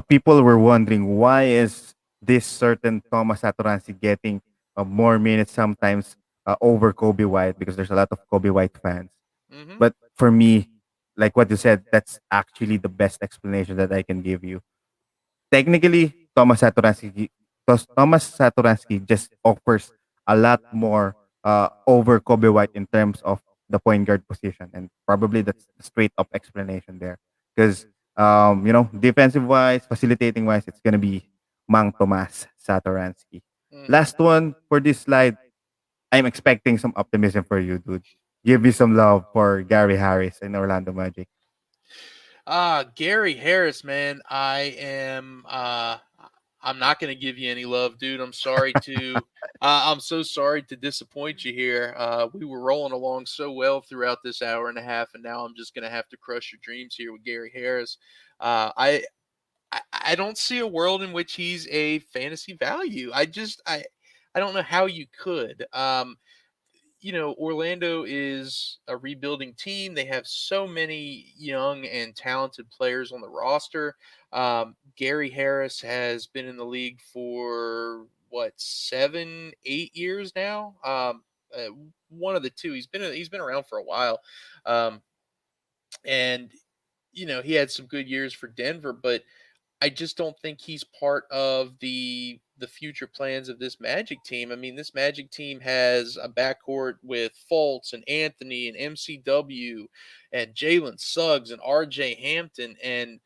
people were wondering why is this certain Thomas Satoransky getting more minutes sometimes over Kobe White because there's a lot of Kobe White fans. Hmm. But for me, like what you said, that's actually the best explanation that I can give you. Technically, Thomas Satoransky just offers a lot more over Kobe White in terms of the point guard position, and probably that's the straight up explanation there. Because defensive wise, facilitating wise, it's gonna be Mang Tomas Satoransky. Hmm. Last one for this slide. I'm expecting some optimism for you, dude. Give me some love for Gary Harris and Orlando Magic. Gary Harris, man, I'm not going to give you any love, dude. I'm so sorry to disappoint you here. We were rolling along so well throughout this hour and a half, and now I'm just going to have to crush your dreams here with Gary Harris. Uh, I, I don't see a world in which he's a fantasy value. I don't know how you could. Orlando is a rebuilding team. They have so many young and talented players on the roster. Gary Harris has been in the league for what 7, 8 years now. Uh, One of the two. He's been around for a while, and he had some good years for Denver, but I just don't think he's part of the future plans of this Magic team. I mean, this Magic team has a backcourt with Fultz and Anthony and MCW and Jalen Suggs and RJ Hampton. And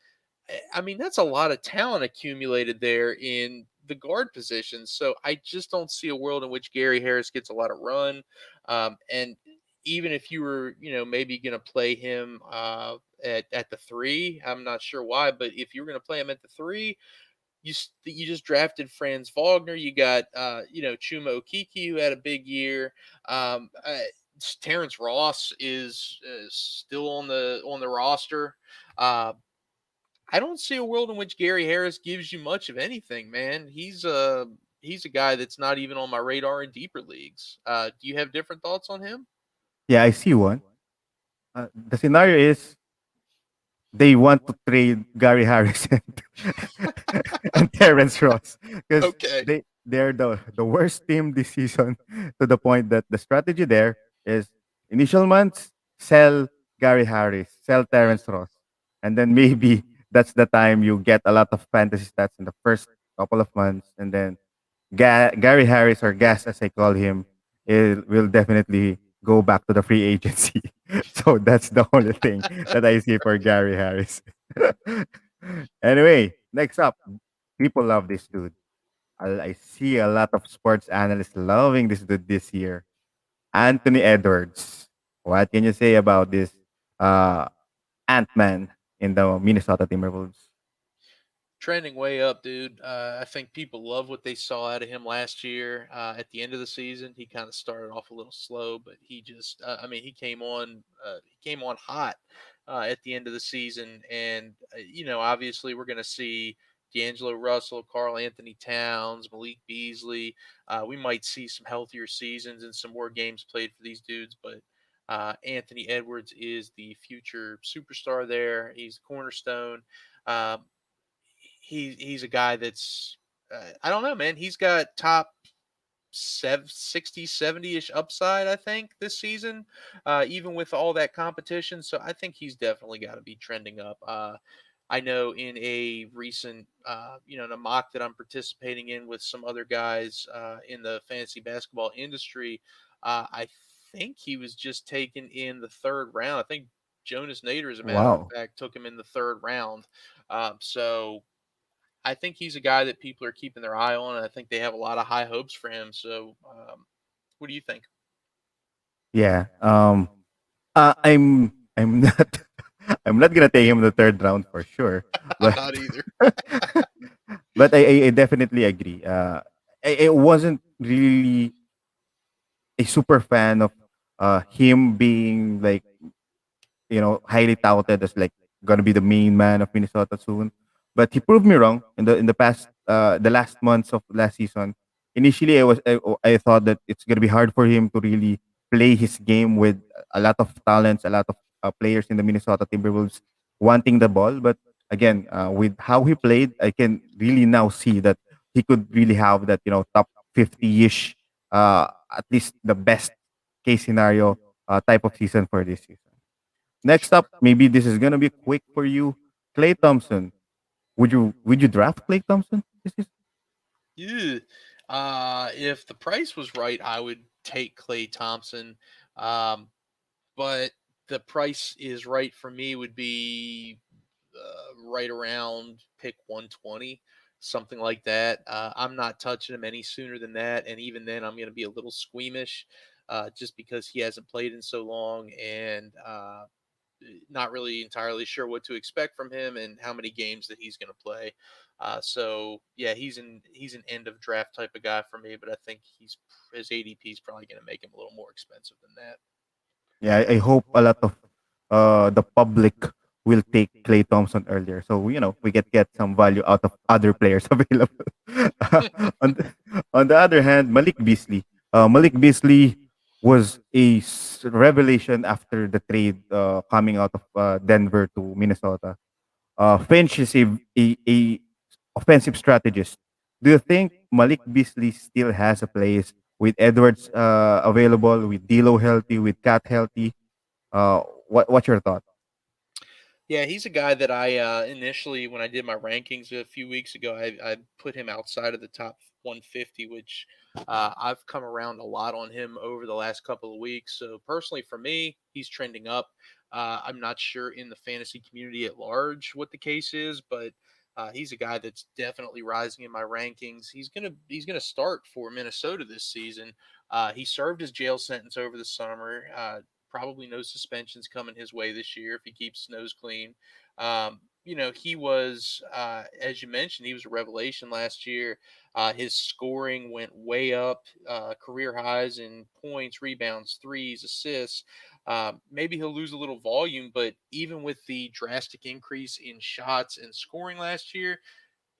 I mean, that's a lot of talent accumulated there in the guard positions. So I just don't see a world in which Gary Harris gets a lot of run. And even if you were, maybe going to play him at the three, I'm not sure why, but if you were going to play him at the three, you just drafted Franz Wagner. You got Chuma Okiki, who had a big year. Terrence Ross is still on the roster. Uh, I don't see a world in which Gary Harris gives you much of anything, man. He's a guy that's not even on my radar in deeper leagues. Do you have different thoughts on him? Yeah, I see one. The scenario is they want to trade Gary Harris and Terence Ross because Okay. they're the worst team this season to the point that the strategy there is initial months sell Gary Harris, sell Mm. Terence Ross, and then maybe that's the time you get a lot of fantasy stats in the first couple of months, and then Gary Harris or Gas as I call him, it will definitely go back to the free agency. So that's the only thing that I see for Gary Harris. Anyway, next up, people love this dude. I see a lot of sports analysts loving this dude this year. Anthony Edwards. What can you say about this uh, Ant Man in the Minnesota Timberwolves? Trending way up, dude. I think people love what they saw out of him last year. At the end of the season, he kind of started off a little slow, but he just, I mean, he came on hot at the end of the season, and obviously, we're going to see D'Angelo Russell, Carl Anthony Towns, Malik Beasley. We might see some healthier seasons and some more games played for these dudes, but. Anthony Edwards is the future superstar there. He's the cornerstone. Um, he's a guy that's I don't know, man. He's got top 60, 70-ish upside, I think, this season, even with all that competition. So I think he's definitely got to be trending up. I know in a recent, in a mock that I'm participating in with some other guys in the fantasy basketball industry, I think he was just taken in the third round. I think Jonas Nader, as a matter of Wow. fact, took him in the third round. So I think he's a guy that people are keeping their eye on, and I think they have a lot of high hopes for him. So, what do you think? Yeah. I'm not I'm not gonna take him in the third round for sure, I'm but not either. but I definitely agree. I wasn't really a super fan of him being like highly touted as like gonna be the main man of Minnesota soon. But he proved me wrong in the past the last months of last season. Initially, I thought that it's gonna be hard for him to really play his game with a lot of talents, a lot of players in the Minnesota Timberwolves wanting the ball. But again, with how he played, I can really now see that he could really have that top 50-ish, at least the best case scenario type of season for this season. For Next up, sure. maybe this is gonna be quick for you. Clay Thompson. Would you draft Clay Thompson? This is Yeah. If the price was right, I would take Clay Thompson. Um, but the price is right for me would be right around pick 120, something like that. I'm not touching him any sooner than that, and even then, I'm going to be a little squeamish, just because he hasn't played in so long, and not really entirely sure what to expect from him and how many games that he's going to play. So yeah, he's an end of draft type of guy for me, but I think his ADP is probably going to make him a little more expensive than that. yeah. I hope a lot of the public will take Clay Thompson earlier, so we get some value out of other players available. on the, on the other hand, Malik Beasley. Malik Beasley was a revelation after the trade coming out of Denver to Minnesota. Finch is a offensive strategist. Do you think Malik Beasley still has a place with Edwards available, with D'Lo healthy, with Cat healthy? What's your thought? Yeah, he's a guy that I initially, when I did my rankings a few weeks ago, I put him outside of the top 150, which I've come around a lot on him over the last couple of weeks. So personally, for me, he's trending up. I'm not sure in the fantasy community at large what the case is, but he's a guy that's definitely rising in my rankings. He's gonna start for Minnesota this season. He served his jail sentence over the summer. Probably no suspensions coming his way this year if he keeps his nose clean. He was, as you mentioned, he was a revelation last year. His scoring went way up, career highs in points, rebounds, threes, assists. Maybe he'll lose a little volume, but even with the drastic increase in shots and scoring last year,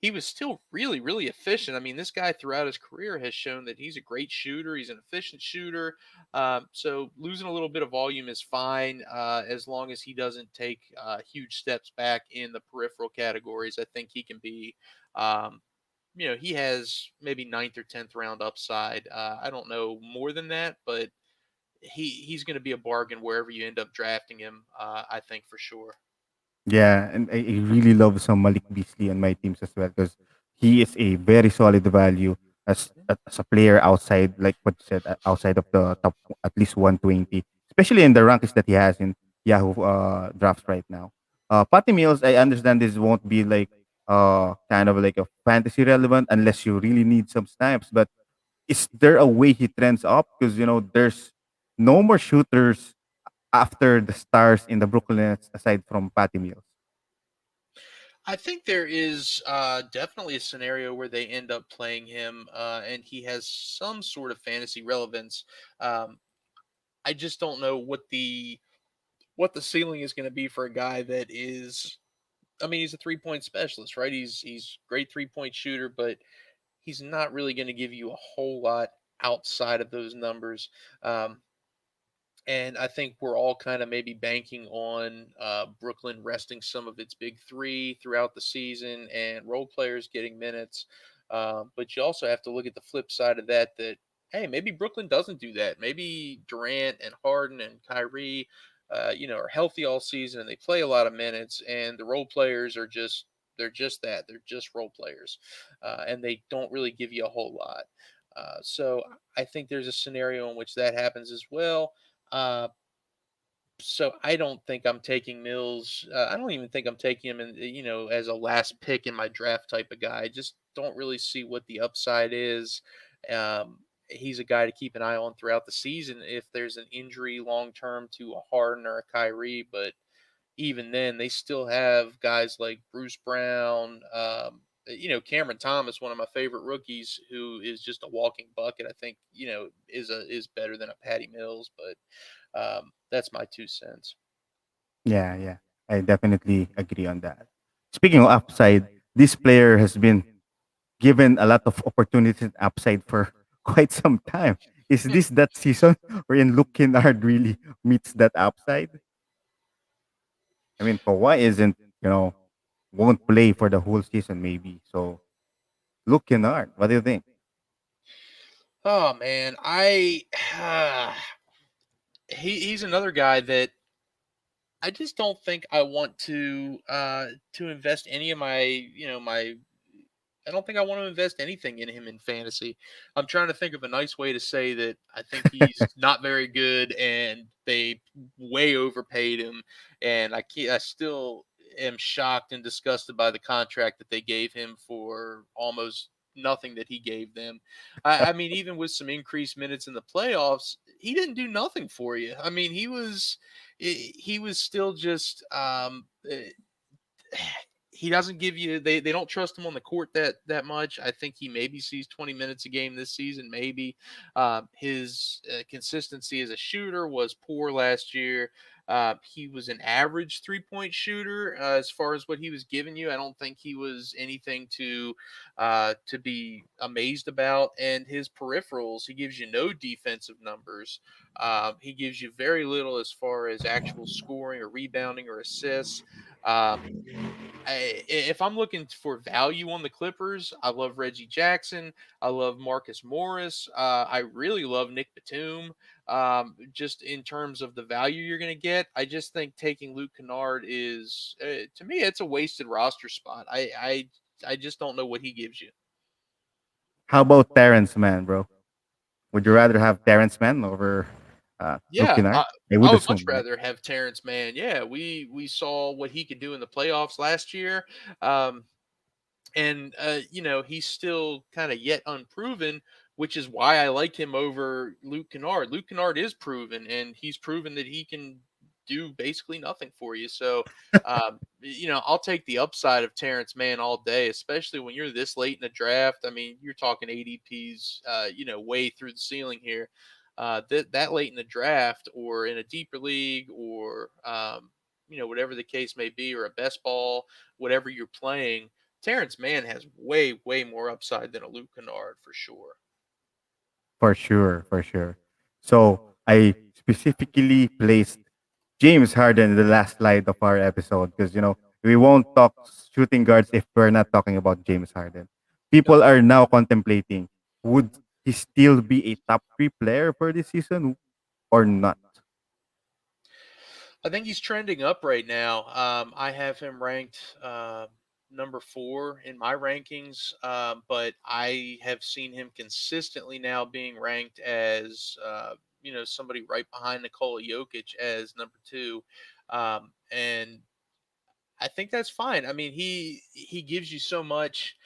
he was still really, really efficient. I mean, this guy throughout his career has shown that he's a great shooter. He's an efficient shooter. So losing a little bit of volume is fine as long as he doesn't take huge steps back in the peripheral categories. I think he can be. He has maybe ninth or 10th round upside. I don't know more than that, but he's going to be a bargain wherever you end up drafting him. I think for sure. Yeah, and I really love some Malik Beasley on my teams as well because he is a very solid value as a player outside, like what you said, outside of the top at least 120, especially in the rankings that he has in Yahoo drafts right now. Patty Mills, I understand this won't be like kind of like a fantasy relevant unless you really need some snipes. But is there a way he trends up? Because there's no more shooters after the stars in the Brooklyn Nets aside from Patty Mills. I think there is definitely a scenario where they end up playing him, and he has some sort of fantasy relevance. Um, I just don't know what the ceiling is going to be for a guy that is. I mean, he's a 3 point specialist, right? He's great 3 point shooter, but he's not really going to give you a whole lot outside of those numbers. Um, and I think we're all kind of maybe banking on Brooklyn resting some of its big three throughout the season and role players getting minutes. But you also have to look at the flip side of that. That hey, maybe Brooklyn doesn't do that. Maybe Durant and Harden and Kyrie, are healthy all season and they play a lot of minutes, and the role players are just they're just that they're just role players, and they don't really give you a whole lot. So I think there's a scenario in which that happens as well. uh, so I don't think I'm taking Mills. I don't even think I'm taking him in, as a last pick in my draft type of guy. I just don't really see what the upside is. He's a guy to keep an eye on throughout the season if there's an injury long term to a Harden or a Kyrie. But even then, they still have guys like Bruce Brown. Cameron Thomas, one of my favorite rookies, who is just a walking bucket. I think is better than a Patty Mills, but that's my 2 cents. Yeah, yeah. I definitely agree on that. Speaking of upside, this player has been given a lot of opportunities and upside for quite some time. Is this that season wherein Luke Kennard really meets that upside? I mean, Kawhi isn't, won't play for the whole season maybe. So, Luke Kennard, what do you think? Oh man, he's another guy that I just don't think I want to invest any of my my I don't think I want to invest anything in him in fantasy. I'm trying to think of a nice way to say that I think he's not very good and they way overpaid him, and I still am shocked and disgusted by the contract that they gave him for almost nothing that he gave them. I mean, even with some increased minutes in the playoffs, he didn't do nothing for you. I mean, he was still just he doesn't give you they don't trust him on the court that much. I think he maybe sees 20 minutes a game this season, maybe. His consistency as a shooter was poor last year. He was an average 3 point shooter as far as what he was giving you. I don't think he was anything to be amazed about. And his peripherals, he gives you no defensive numbers. He gives you very little as far as actual scoring or rebounding or assists. Um, if I'm looking for value on the Clippers, I love Reggie Jackson. I love Marcus Morris. I really love Nick Batum. Just in terms of the value you're going to get, I just think taking Luke Kennard is, to me, it's a wasted roster spot. I just don't know what he gives you. How about Terence Mann, bro? Would you rather have Terence Mann over Luke Yeah, Kennard? I I would would much assume, right? rather have Terrence Mann. Yeah, we saw what he could do in the playoffs last year. Um, and he's still kind of yet unproven, which is why I like him over Luke Kennard. Luke Kennard is proven, and he's proven that he can do basically nothing for you. So, I'll take the upside of Terrence Mann all day, especially when you're this late in the draft. I mean, you're talking ADPs, way through the ceiling here. That late in the draft, or in a deeper league, or whatever the case may be, or a best ball, whatever you're playing, Terrence Mann has way, way more upside than a Luke Kennard for sure. For sure, for sure. So I specifically placed James Harden in the last slide of our episode because we won't talk shooting guards if we're not talking about James Harden. Nope. People are now contemplating, would he still be a top three player for this season or not? I think he's trending up right now. I have him ranked number 4 in my rankings, but I have seen him consistently now being ranked as somebody right behind Nikola Jokic as number 2, and I think that's fine. I mean, he gives you so much.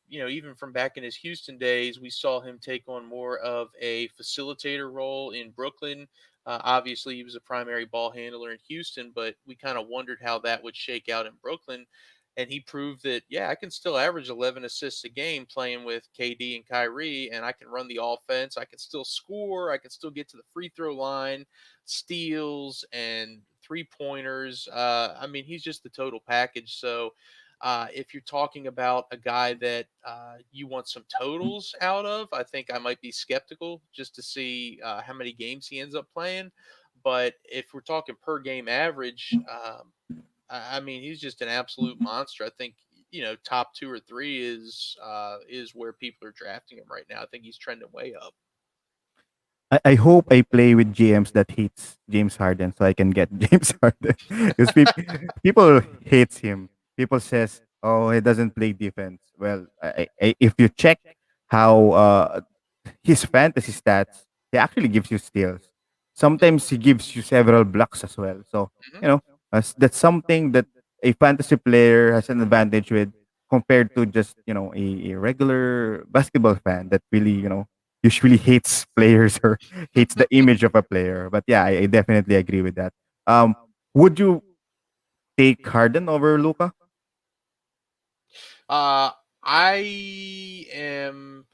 Even from back in his Houston days, we saw him take on more of a facilitator role in Brooklyn. Obviously, he was a primary ball handler in Houston, but we kind of wondered how that would shake out in Brooklyn. And he proved that, yeah, I can still average 11 assists a game playing with KD and Kyrie, and I can run the offense. I can still score. I can still get to the free throw line, steals, and 3 pointers. I mean, he's just the total package. So, if you're talking about a guy that you want some totals out of, I think I might be skeptical just to see how many games he ends up playing. But if we're talking per game average, I mean, he's just an absolute monster. I think top 2 or 3 is where people are drafting him right now. I think he's trending way up. I hope I play with GMs that hates James Harden so I can get James Harden because people hates him. People says, oh, he doesn't play defense. Well, if you check how his fantasy stats, he actually gives you steals. Sometimes he gives you several blocks as well. So Mhm. you know that's something that a fantasy player has an advantage with compared to just a regular basketball fan that really usually hates players or hates the image of a player. But yeah, I definitely agree with that. Um, would you take Harden over Luca? Uh, I am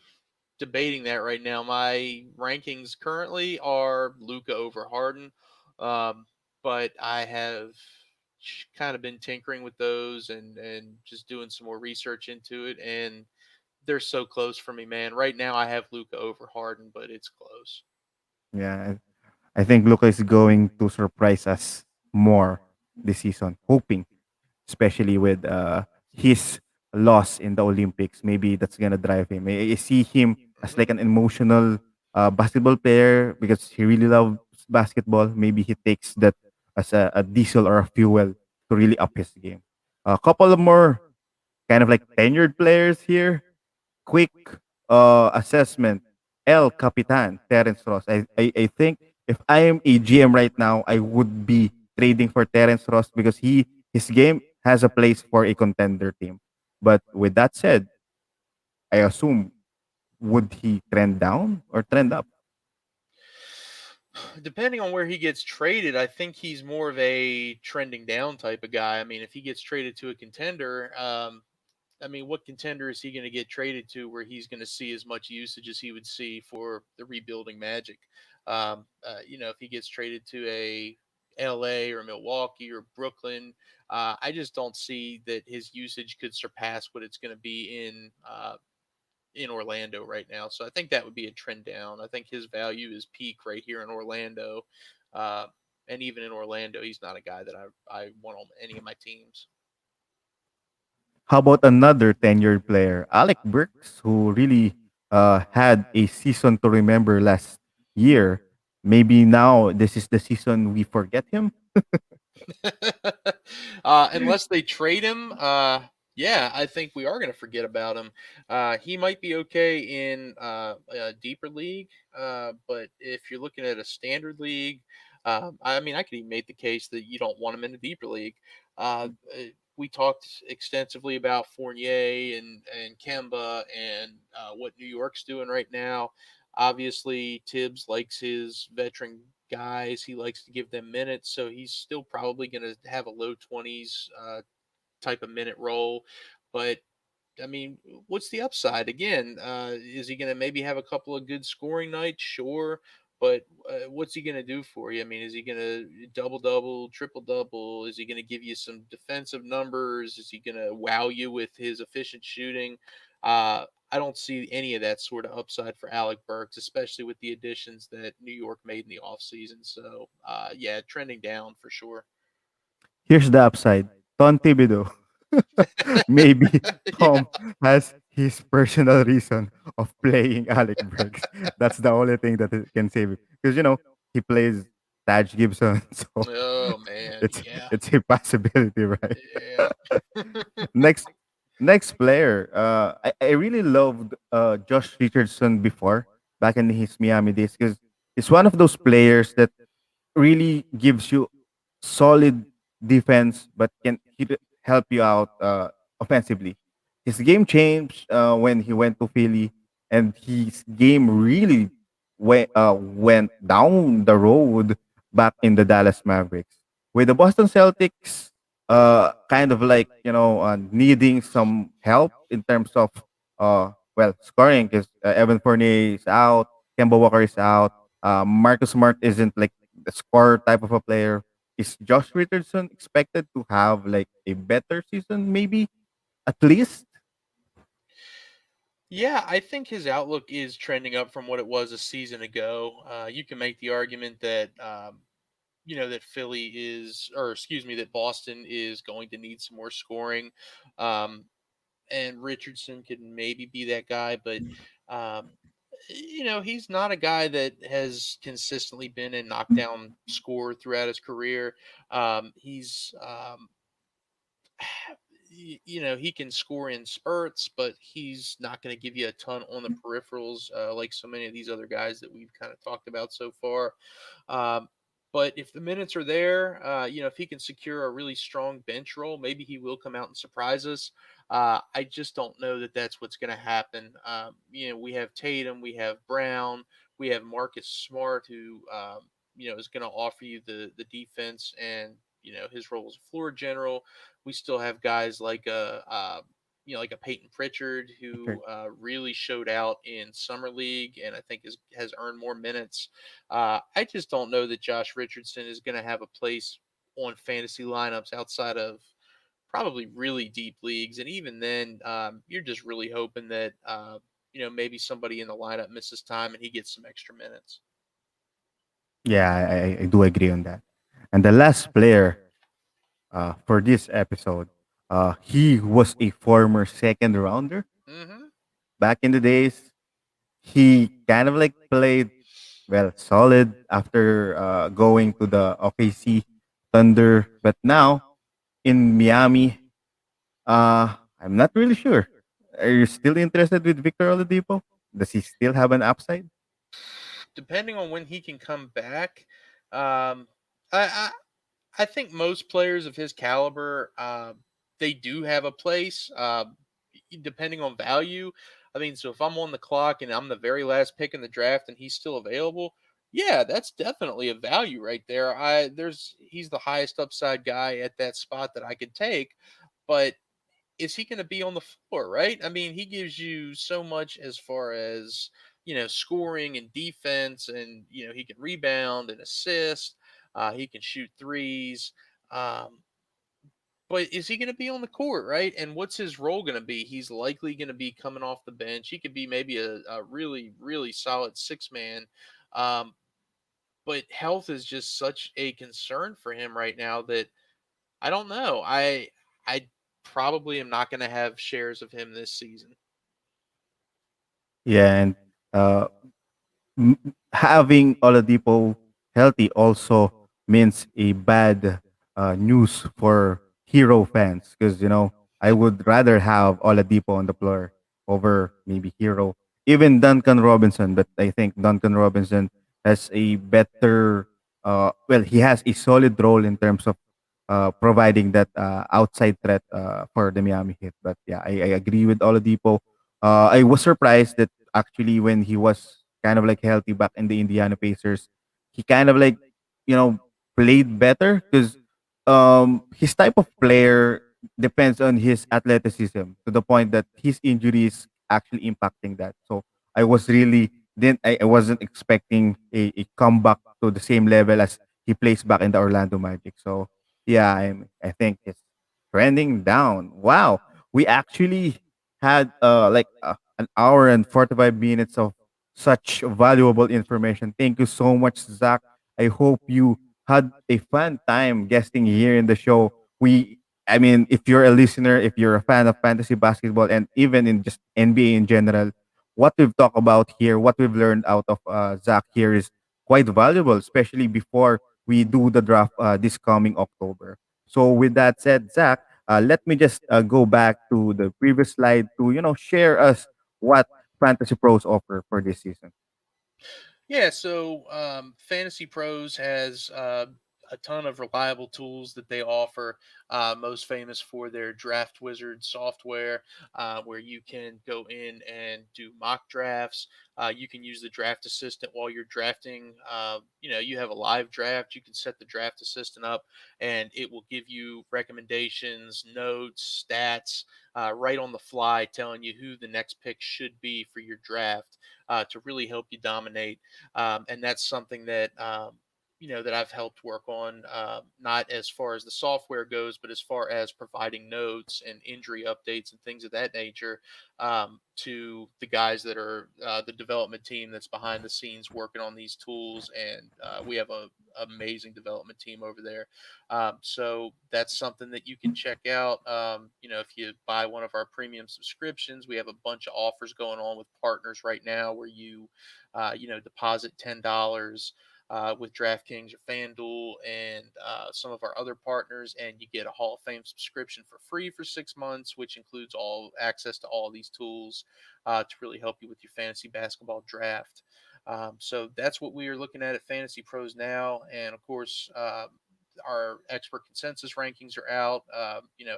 debating that right now. My rankings currently are Luca over Harden, um, but I have kind of been tinkering with those and just doing some more research into it, and they're so close for me, man. Right now, I have Luca over Harden, but it's close. Yeah, I think Luca is going to surprise us more this season, hoping, especially with his loss in the Olympics. Maybe that's gonna drive him. I see him as Hmm. like an emotional basketball player because he really loves basketball. Maybe he takes that as a diesel or a fuel to really up his game. A couple of more kind of like tenured players here. Quick assessment. El Capitan, Terence Ross. I think if I am a GM right now, I would be trading for Terence Ross because his game has a place for a contender team. But with that said, I assume would he trend down or trend up? Depending on where he gets traded, I think he's more of a trending down type of guy. I mean, if he gets traded to a contender, I mean, what contender is he going to get traded to where he's going to see as much usage as he would see for the rebuilding Magic? If he gets traded to LA or Milwaukee or Brooklyn. I just don't see that his usage could surpass what it's going to be in Orlando right now. So I think that would be a trend down. I think his value is peak right here in Orlando. Uh, and even in Orlando, he's not a guy that I want on any of my teams. How about another tenured player, Alec Brooks, who really had a season to remember last year? Maybe now this is the season we forget him. Unless they trade him, yeah, I think we are going to forget about him. He might be okay in a deeper league, but if you're looking at a standard league, I mean, I could even make the case that you don't want him in a deeper league. We talked extensively about Fournier and Kemba and what New York's doing right now. Obviously, Tibbs likes his veteran guys. He likes to give them minutes, so he's still probably going to have a low 20s type of minute role. But I mean, what's the upside? Again, is he going to maybe have a couple of good scoring nights? Sure. But what's he going to do for you? I mean, is he going to double double, triple double? Is he going to give you some defensive numbers? Is he going to wow you with his efficient shooting? I don't see any of that sort of upside for Alec Burks, especially with the additions that New York made in the offseason. So, yeah, trending down for sure. Here's the upside. Tom Thibodeau. Maybe Yeah. Tom has his personal reason of playing Alec Burks. That's the only thing that it can save him. Because he plays Taj Gibson, so Oh, man. it's Yeah. it's a possibility, right? Yeah. next next player. I really loved Josh Richardson before, back in his Miami days, because he's one of those players that really gives you solid defense, but can help you out offensively. His game changed when he went to Philly, and his game really went down the road back in the Dallas Mavericks. With the Boston Celtics, kind of like needing some help in terms of scoring, because Evan Fournier is out, Kemba Walker is out, Marcus Smart isn't like the scorer type of a player. Is Josh Richardson expected to have like a better season, maybe at least? Yeah, I think his outlook is trending up from what it was a season ago. You can make the argument that that Philly is, or excuse me, that Boston is going to need some more scoring, um, and Richardson could maybe be that guy, but um, he's not a guy that has consistently been a knockdown scorer throughout his career. He's he can score in spurts, but he's not going to give you a ton on the peripherals like so many of these other guys that we've kind of talked about so far. Um, but if the minutes are there, if he can secure a really strong bench role, maybe he will come out and surprise us. I just don't know that that's what's going to happen. We have Tatum, we have Brown, we have Marcus Smart, who is going to offer you the defense and his role as a floor general. We still have guys like like a Peyton Pritchard Okay. who really showed out in summer league and I think has earned more minutes. I just don't know that Josh Richardson is going to have a place on fantasy lineups outside of probably really deep leagues, and even then, you're just really hoping that maybe somebody in the lineup misses time and he gets some extra minutes. Yeah, I do agree on that. And the last player for this episode, he was a former second rounder Hmm. back in the days. He kind of like played solid after going to the OKC Thunder, but now in Miami, I'm not really sure. Are you still interested with Victor Oladipo? Does he still have an upside? Depending on when he can come back, um, I, I think most players of his caliber, they do have a place, depending on value. I mean, so if I'm on the clock and I'm the very last pick in the draft and he's still available, yeah, that's definitely a value right there. He's the highest upside guy at that spot that I could take, but is he going to be on the floor, right? I mean, he gives you so much as far as, scoring and defense, and he can rebound and assist. He can shoot threes. Um, but is he going to be on the court, right? And what's his role going to be? He's likely going to be coming off the bench. He could be maybe a really, really solid six man. Um, but health is just such a concern for him right now that I don't know. I probably am not going to have shares of him this season. Yeah, and uh, having Oladipo healthy also means a bad news for Hero fans because I would rather have Oladipo on the floor over maybe Hero, even Duncan Robinson. But I think Duncan Robinson has a better, well, he has a solid role in terms of providing that outside threat for the Miami Heat. But yeah, I agree with Oladipo. I was surprised that actually when he was kind of like healthy back in the Indiana Pacers, he kind of like you know played better because his type of player depends on his athleticism to the point that his injuries actually impacting that. So I was really didn't I wasn't expecting a comeback to the same level as he plays back in the Orlando Magic. So yeah, I think it's trending down. Wow, we actually had an hour and 45 minutes of such valuable information. Thank you so much, Zach. I hope you had a fun time guesting here in the show. I mean, if you're a listener, if you're a fan of fantasy basketball, and even in just NBA in general, what we've talked about here, what we've learned out of Zach here is quite valuable, especially before we do the draft this coming October. So, with that said, Zach, let me just go back to the previous slide to share us what Fantasy Pros offer for this season. Yeah, so Fantasy Pros has a ton of reliable tools that they offer. Most famous for their Draft Wizard software, where you can go in and do mock drafts. You can use the draft assistant while you're drafting. You have a live draft. You can set the draft assistant up, and it will give you recommendations, notes, stats right on the fly, telling you who the next pick should be for your draft to really help you dominate. And that's something that that I've helped work on, not as far as the software goes, but as far as providing notes and injury updates and things of that nature to the guys that are the development team that's behind the scenes working on these tools. And we have a amazing development team over there. So that's something that you can check out. If you buy one of our premium subscriptions, we have a bunch of offers going on with partners right now where you deposit $10 with DraftKings or FanDuel and some of our other partners, and you get a Hall of Fame subscription for free for 6 months, which includes all access to all these tools to really help you with your fantasy basketball draft. So that's what we are looking at Fantasy Pros now, and of course. Our expert consensus rankings are out.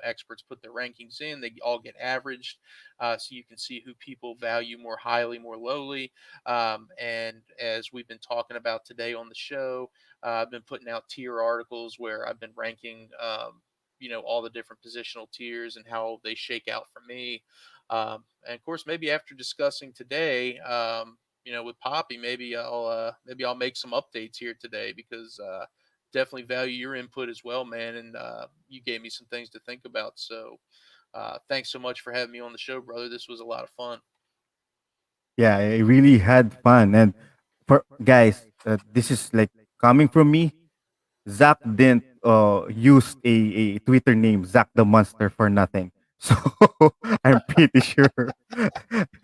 Experts put their rankings in; they all get averaged, so you can see who people value more highly, more lowly. And as we've been talking about today on the show, I've been putting out tier articles where I've been ranking, all the different positional tiers and how they shake out for me. And of course, maybe after discussing today, with Poppy, maybe I'll make some updates here today because definitely value your input as well, man. And you gave me some things to think about. So thanks so much for having me on the show, brother. This was a lot of fun. Yeah, I really had fun. And for guys, this is like coming from me. Zach didn't use a Twitter name, Zach the Monster, for nothing. So I'm pretty sure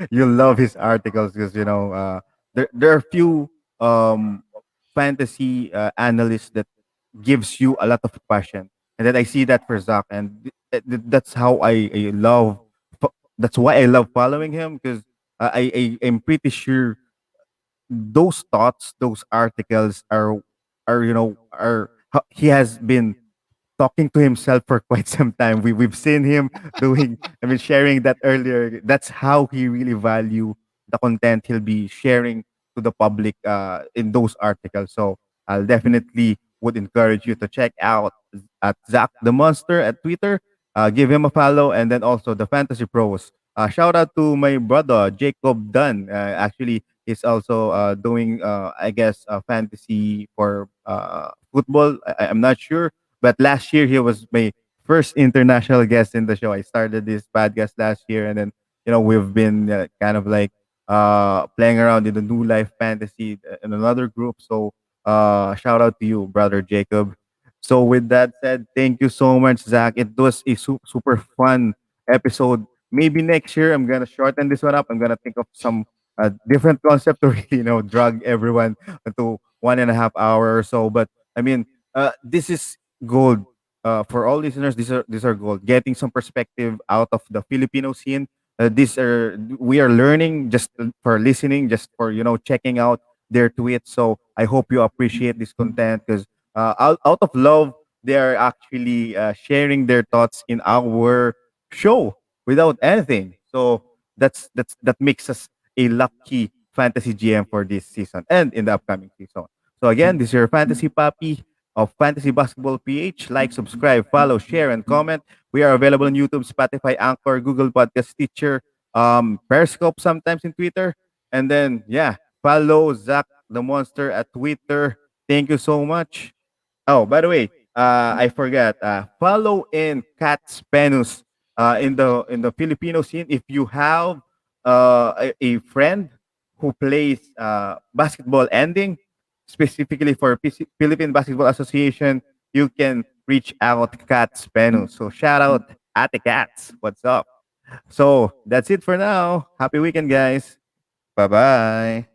you love his articles because there are few um, fantasy analysts that gives you a lot of passion, and then I see that for Zach, and that's how I love. That's why I love following him because I am pretty sure those thoughts, those articles he has been talking to himself for quite some time. We've seen him doing, I mean, sharing that earlier. That's how he really value the content he'll be sharing to the public in those articles. So I'll definitely would encourage you to check out at Zach the Monster at Twitter. Give him a follow, and then also the Fantasy Pros. Shout out to my brother Jacob Dunn. Actually, He's also doing, I guess, fantasy for football. I'm not sure, but last year he was my first international guest in the show. I started this podcast last year, and then we've been kind of like playing around in the New Life Fantasy in another group. So shout out to you, brother Jacob. So with that said, thank you so much, Zach. It was a super fun episode. Maybe next year I'm gonna shorten this one up. I'm gonna think of some different concept to really, drag everyone to 1.5 hour or so. But I mean, this is gold for all listeners. These are gold. Getting some perspective out of the Filipino scene. These are we are learning just for listening, just for checking out their tweets. So I hope you appreciate this content because out of love, they are actually sharing their thoughts in our show without anything. So that makes us a lucky fantasy GM for this season and in the upcoming season. So again, this is your fantasy puppy of Fantasy Basketball PH. Like, subscribe, follow, share, and comment. We are available on YouTube, Spotify, Anchor, Google Podcast, Stitcher, Periscope sometimes in Twitter. And then follow Zach the Monster at Twitter. Thank you so much. Oh, by the way, I forgot. Follow in Cat Spenus in the Filipino scene. If you have a friend who plays basketball ending, specifically for Philippine Basketball Association, you can reach out Cat Spenus. So shout out Ate Cats. What's up? So that's it for now. Happy weekend, guys. Bye bye.